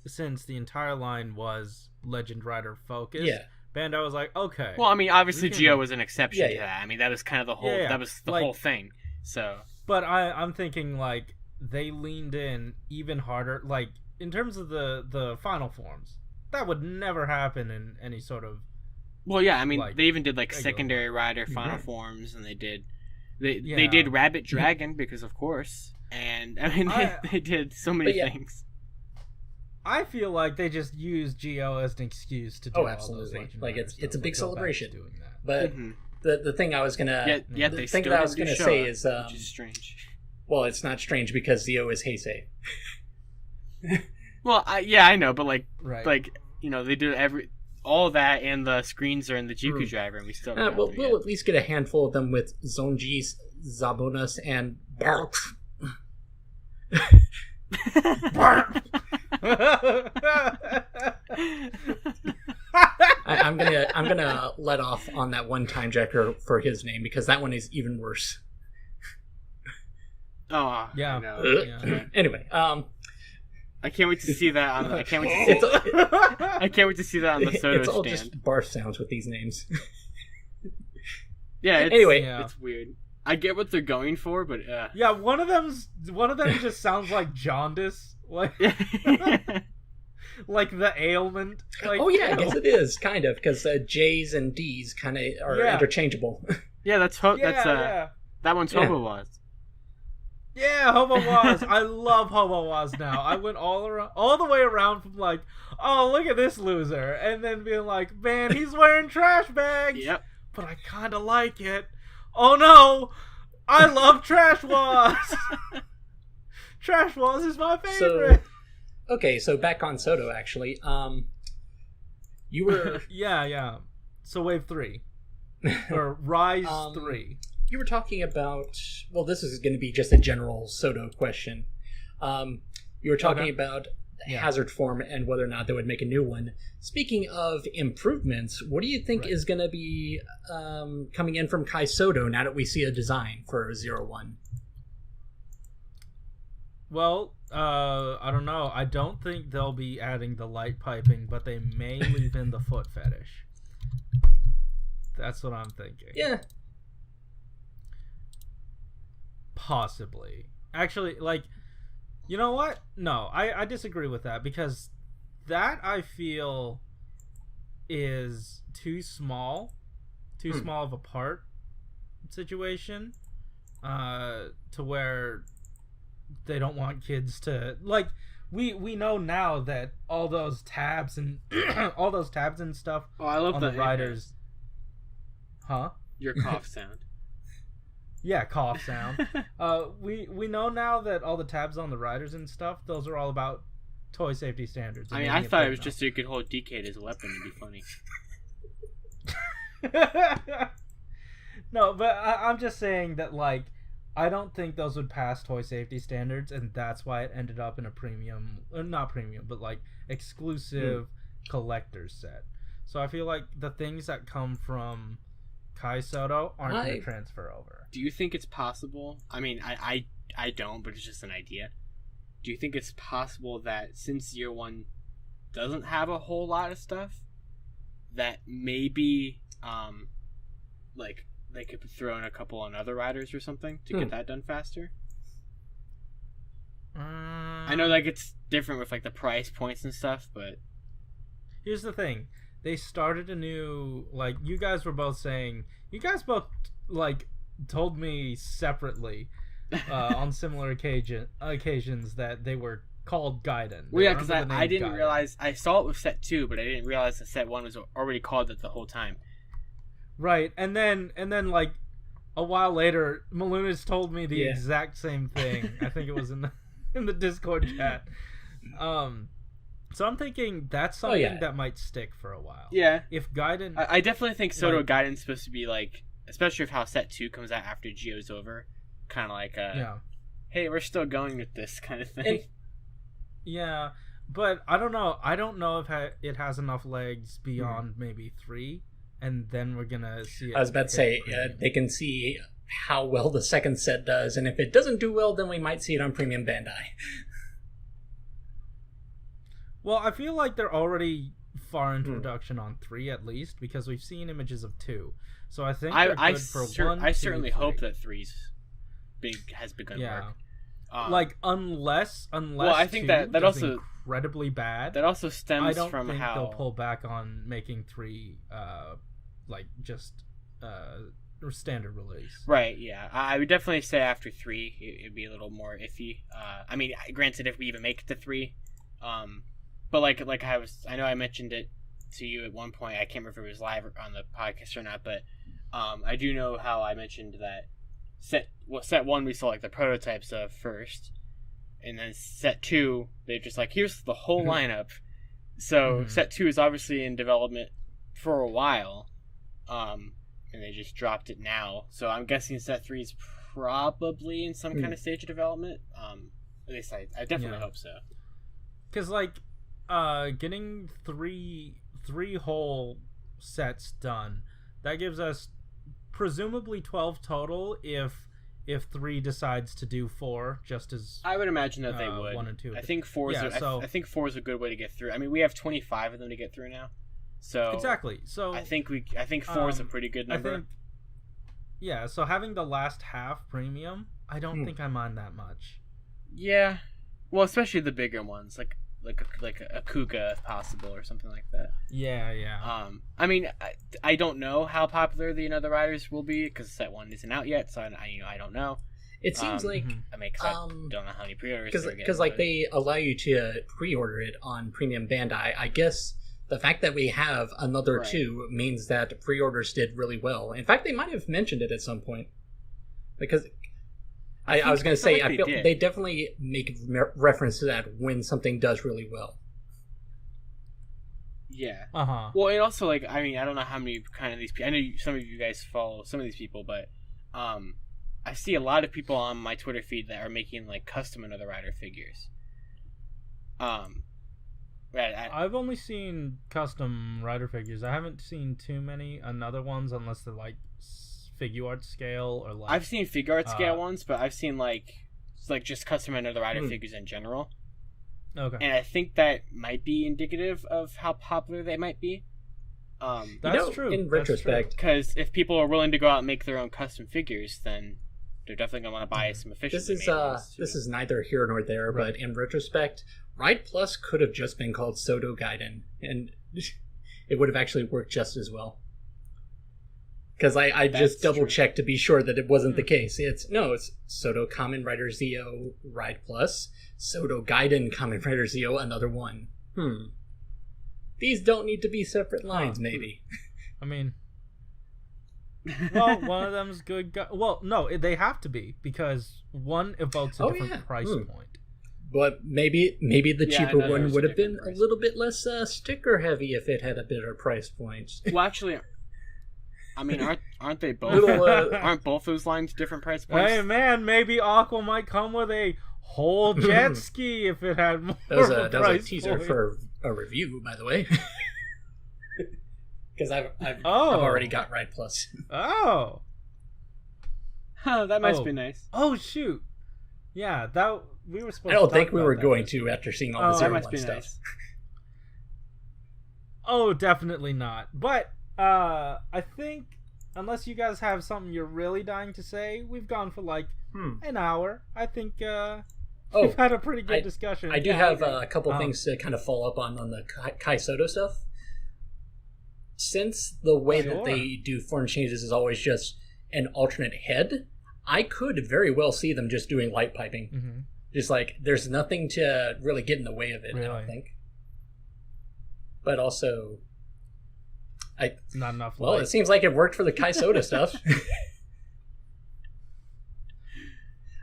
since the entire line was Legend Rider focused, Bandai was like, okay. Well, I mean, obviously Geo was an exception to that. I mean, that was kind of the whole that was the whole thing. So, but I'm thinking, like, they leaned in even harder, like, in terms of the final forms. That would never happen in any sort of. Well, yeah, I mean, they even did like secondary rider final forms, and they did Rabbit Dragon because of course, and I mean they did so many things. I feel like they just used Geo as an excuse to do all those Legend like Rider it's a big celebration. doing that. But the thing I was gonna say is which is strange. Well, it's not strange because Zio is Heisei. Well, I know, but like they did all that, and the screens are in the Jiku driver, and we still don't we'll at least get a handful of them with Zonji, Zabonas, and Bark. I'm gonna let off on that one time jacker for his name, because that one is even worse. Oh yeah. Anyway, I can't wait to see that on. I can't wait to see that on the Soto It's all stand. just barf sounds with these names. It's weird. I get what they're going for, but one of them just sounds like jaundice, like like the ailment. Like, I guess it is kind of, because J's and D's kind of are interchangeable. Yeah, that one's Hobo was. Yeah, Hobo was. I love Hobo was now. I went all the way around from like, oh, look at this loser, and then being like, man, he's wearing trash bags. Yep. But I kind of like it. Oh no, I love Trash Waz. Trash Waz is my favorite. So back on Soto, actually. You were yeah. So Wave 3 or Rise 3. You were talking about, well, this is going to be just a general Soto question. You were talking about Hazard form and whether or not they would make a new one. Speaking of improvements, what do you think is going to be coming in from Kai Soto now that we see a design for 01? Well, I don't know. I don't think they'll be adding the light piping, but they may leave in the foot fetish. That's what I'm thinking. Yeah. Possibly. Actually, like, you know what? No, I disagree with that, because that, I feel, is too small of a part situation, to where they don't want kids to, like, we know now that all those tabs and stuff I love on the riders. Huh? Your cough sound. Yeah, cough sound. We know now that all the tabs on the riders and stuff, those are all about toy safety standards. I mean, I thought it was just so you could hold DK as a weapon to be funny. No, but I'm just saying that, like, I don't think those would pass toy safety standards, and that's why it ended up in a not premium, but like exclusive collector's set. So I feel like the things that come from Kai Soto aren't going to transfer over. Do you think it's possible? I mean, I don't, but it's just an idea. Do you think it's possible that since Year 1 doesn't have a whole lot of stuff, that maybe, like, they could throw in a couple on other riders or something to get that done faster. I know like it's different with like the price points and stuff, but here's the thing: they started a new, like, you guys were both saying, you guys both like told me separately on similar occasions that they were called Gaiden. Well, yeah, because I didn't realize, I saw it with set 2, but I didn't realize that set 1 was already called it the whole time. Right, and then like a while later, Malunis told me the exact same thing. I think it was in the Discord chat. So I'm thinking that's something that might stick for a while. Yeah. If Gaiden... I definitely think Shodo Gaiden's supposed to be like, especially if how set 2 comes out after Geo's over, kind of like hey, we're still going with this kind of thing. Yeah, but I don't know. I don't know if it has enough legs beyond maybe 3, and then we're gonna see it. I was about to say, they can see how well the second set does, and if it doesn't do well, then we might see it on Premium Bandai. Well, I feel like they're already far into production on 3 at least, because we've seen images of 2. So I think they're good for 1, I 2, certainly 3. hope that 3's has begun work. Like unless well, I think 2 that does also incredibly bad. That also stems I don't from think how they'll pull back on making 3 like just standard release. Right, yeah. I would definitely say after 3 it'd be a little more iffy. I mean, granted, if we even make it to 3, but like I know I mentioned it to you at one point. I can't remember if it was live on the podcast or not, but I do know how I mentioned that set 1 we saw like the prototypes of first, and then set 2 they're just like, here's the whole lineup. So set 2 is obviously in development for a while, and they just dropped it now. So I'm guessing set 3 is probably in some kind of stage of development. At least I definitely hope so. Because like getting three whole sets done, that gives us presumably 12 total if 3 decides to do 4, just as I would imagine that they would. 1 and 2. I think 4 is I think 4 is a good way to get through. I mean, we have 25 of them to get through now. So exactly. So I think 4 is a pretty good number. So having the last half premium, I don't think I mind that much. Yeah. Well, especially the bigger ones, like a Kuga if possible, or something like that. Yeah. I mean, I don't know how popular the other riders will be because set 1 isn't out yet, so I don't know. It seems like I mean, cause I don't know how many pre-orders because like they allow you to pre-order it on Premium Bandai. I guess the fact that we have another 2 means that pre-orders did really well. In fact, they might have mentioned it at some point, because I was going to say, I feel they definitely make reference to that when something does really well. Yeah. Uh-huh. Well, it also, like, I mean, I don't know how many kind of these people, I know some of you guys follow some of these people, but I see a lot of people on my Twitter feed that are making, like, custom Another Rider figures. I've only seen custom rider figures. I haven't seen too many Another ones, unless they're, like, figure art scale or like I've seen figure art scale ones, but I've seen like just custom Another Rider figures in general. Okay. And I think that might be indicative of how popular they might be. That's true. In retrospect, because if people are willing to go out and make their own custom figures, then they're definitely going to want to buy some official. This is neither here nor there, but in retrospect, Ride Plus could have just been called Shodo Gaiden, and it would have actually worked just as well. Because I just double-checked to be sure that it wasn't the case. It's Shodo Kamen Rider Zeo Ride Plus, Shodo Gaiden Kamen Rider Zeo, another one. These don't need to be separate lines, maybe. I mean... Well, one of them's good... Well, no, they have to be, because one evokes a different price point. But maybe the cheaper one would have been a little bit less sticker-heavy if it had a better price point. Well, actually... I mean, aren't they both? Aren't both those lines different price points? Hey man, maybe Aqua might come with a whole jet ski if it had more. That was a teaser for a review, by the way. Because I've already got Ride Plus. Oh, that must be nice. Oh shoot, yeah, that we were supposed. I don't to think we were going to after seeing all the 01 stuff. Nice. Oh, definitely not. But I think unless you guys have something you're really dying to say, we've gone for like an hour. I think we've had a pretty good discussion. I do have a couple things to kind of follow up on the Kai Soto stuff. Since the way that they do form changes is always just an alternate head, I could very well see them just doing light piping. Mm-hmm. Just like, there's nothing to really get in the way of it, really? I don't think. But also, not enough light. Well, it seems like it worked for the Kai Soto stuff.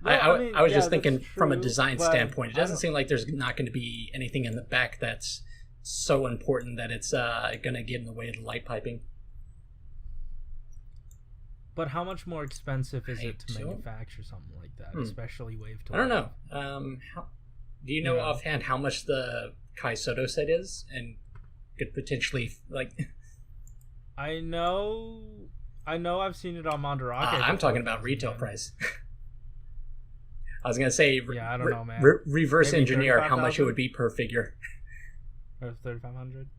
Well, I was just thinking from a design standpoint, it doesn't seem like there's not going to be anything in the back that's so important that it's going to get in the way of the light piping. But how much more expensive is it to manufacture something like that, especially wave to I don't know. Do you know offhand how much the Kai Soto set is, and could potentially like? I know. I've seen it on Mandarake. I'm talking about retail price. I was gonna say, I don't know, man. Reverse maybe engineer how much it would be per figure. Or 3,500.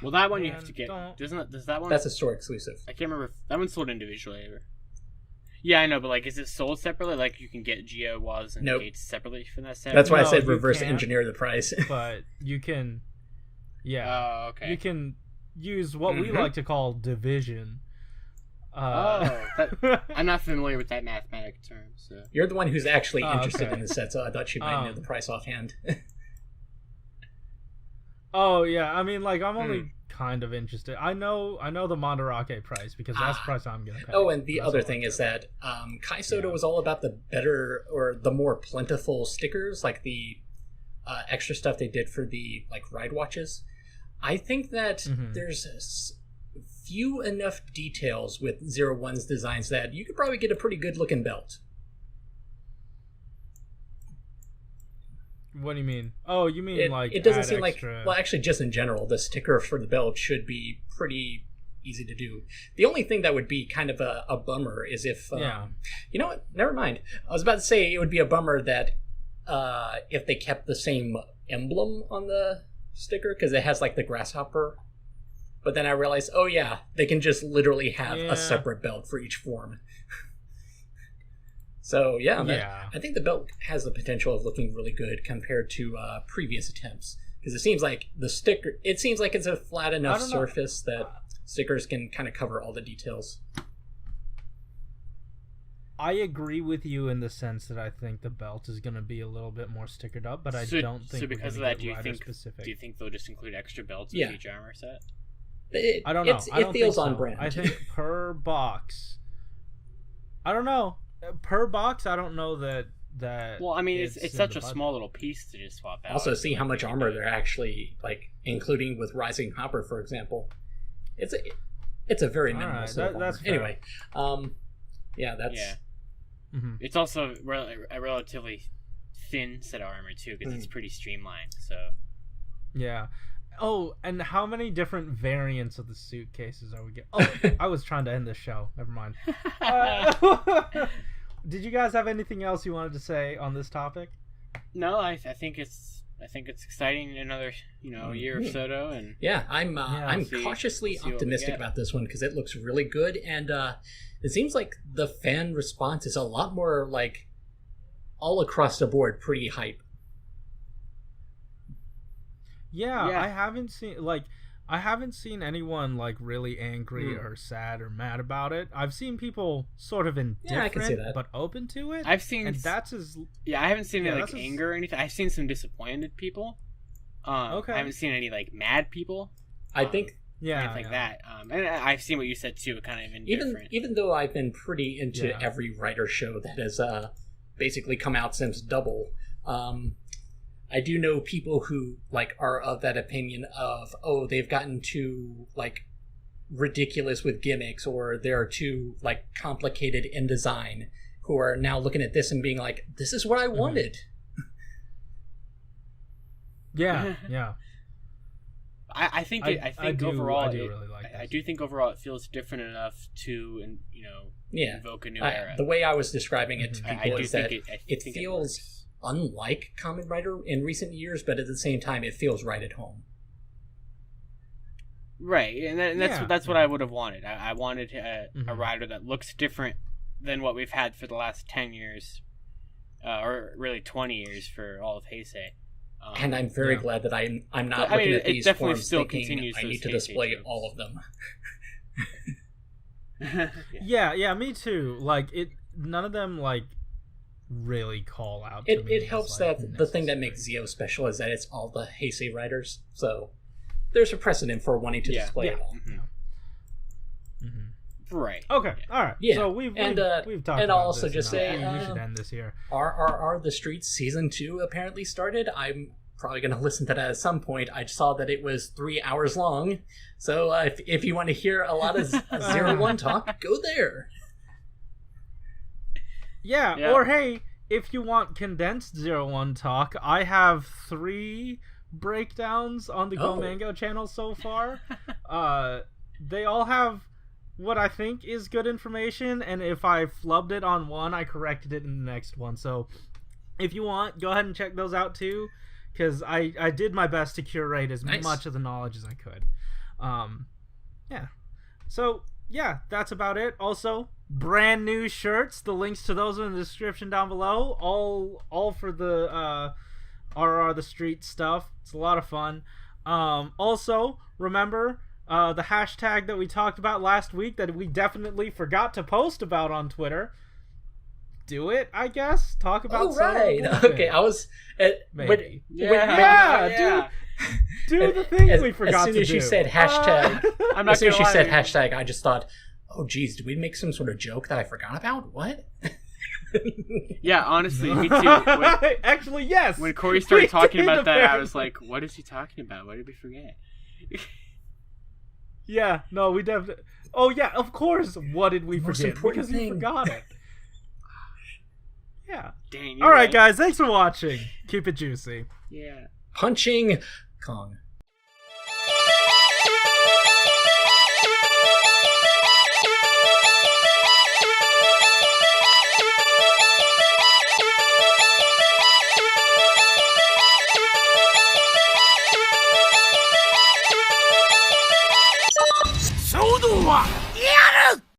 Well, that one you have to get. Does that one? That's a store exclusive. I can't remember if that one's sold individually ever. Yeah, I know, but like, is it sold separately? Like, you can get Geo, Waz, and Gates separately from that set. That's why I said reverse engineer the price. But you can, Oh, okay. You can use what we like to call division. I'm not familiar with that mathematic term. So you're the one who's actually interested in the set, so I thought you might know the price offhand. Oh yeah, I mean, like, I'm only kind of interested. I know the Mandarake price because that's the price I'm gonna pay. Oh, and the other thing is that Kai Soto was all about the better or the more plentiful stickers, like the extra stuff they did for the like ride watches. I think that there's few enough details with 01's designs that you could probably get a pretty good looking belt. What do you mean? Oh, you mean it doesn't seem extra... like, well, actually, just in general, the sticker for the belt should be pretty easy to do. The only thing that would be kind of a bummer is if, you know what? Never mind. I was about to say it would be a bummer that if they kept the same emblem on the sticker, because it has like the grasshopper. But then I realized, they can just literally have a separate belt for each form. So, I think the belt has the potential of looking really good compared to previous attempts. Because it seems like it's a flat enough surface that stickers can kind of cover all the details. I agree with you in the sense that I think the belt is going to be a little bit more stickered up, but I don't think. So because of that, do you think they'll just include extra belts with each armor set? I don't know. It feels on brand. I think per box. I don't know. Per box, I don't know that. Well, I mean, it's such a small little piece to just swap out. Also, see how much armor they're actually including with Rising Hopper, for example. It's a very minimal set of armor. Anyway, that's. Mm-hmm. It's also a relatively thin set of armor too, because it's pretty streamlined. So. Yeah. Oh, and how many different variants of the suitcases are we getting? Oh, I was trying to end this show. Never mind. Did you guys have anything else you wanted to say on this topic? No, I think it's exciting. Another year of Soto, and I'm cautiously optimistic about this one because it looks really good, and it seems like the fan response is a lot more like all across the board pretty hype. Yeah, I haven't seen anyone like really angry or sad or mad about it. I've seen people sort of indifferent, I can see that. but open to it. I've seen, and that's as I haven't seen any anger or anything. I've seen some disappointed people. I haven't seen any like mad people. I think anything like that. And I've seen what you said too, kind of indifferent. Even though I've been pretty into every writer show that has basically come out since Double. I do know people who are of that opinion of they've gotten too ridiculous with gimmicks, or they're too complicated in design, who are now looking at this and being like, this is what I wanted. Yeah. I think overall, I do think overall it feels different enough to invoke a new era. The way I was describing it to people is that it feels unlike Kamen Rider in recent years, but at the same time it feels right at home. Right, and that's what I would have wanted. I wanted Mm-hmm. a rider that looks different than what we've had for the last 10 years, or really 20 years for all of Heisei. And I'm very glad that I'm not I mean, looking at it these definitely forms still thinking continues I those need to Heisei display tropes. all of them. Yeah, me too. Like none of them like really call out. To me It as, helps like, that the thing that necessary. makes Zio special is that it's all the Heisei riders, so there's a precedent for wanting to display it all. Right. Okay, all right. Yeah, So we've talked and about I'll also this just enough. say, we should end this here. Are the Streets season 2 apparently started? I'm probably going to listen to that at some point. I saw that it was 3 hours long, so if you want to hear a lot of 01 talk, go there. Yeah, or hey, if you want condensed 01 talk, I have 3 breakdowns on the Go Mango channel so far. They all have what I think is good information, and if I flubbed it on one, I corrected it in the next one. So if you want, go ahead and check those out too, because I did my best to curate as much of the knowledge as I could. Yeah. So yeah, that's about it. Also, brand new shirts. The links to those are in the description down below. All for the RR the Street stuff. It's a lot of fun. Also, remember the hashtag that we talked about last week that we definitely forgot to post about on Twitter. Do it, I guess. Talk about right. Okay, I was maybe. Yeah. Do the thing we forgot to do. As soon as you said hashtag, I'm not as soon as you gonna said lie. hashtag, I just thought, oh geez, did we make some sort of joke that I forgot about? What? Yeah, honestly, me too. Actually, yes. When Corey started talking about that, I apparently. was like, what is he talking about? What did we forget? Yeah, no, we definitely. Oh yeah, of course. What did we Most forget? important Because you thing. forgot it. Yeah. Dang. All right, guys. Thanks for watching. Keep it juicy. Yeah. Punching Kong.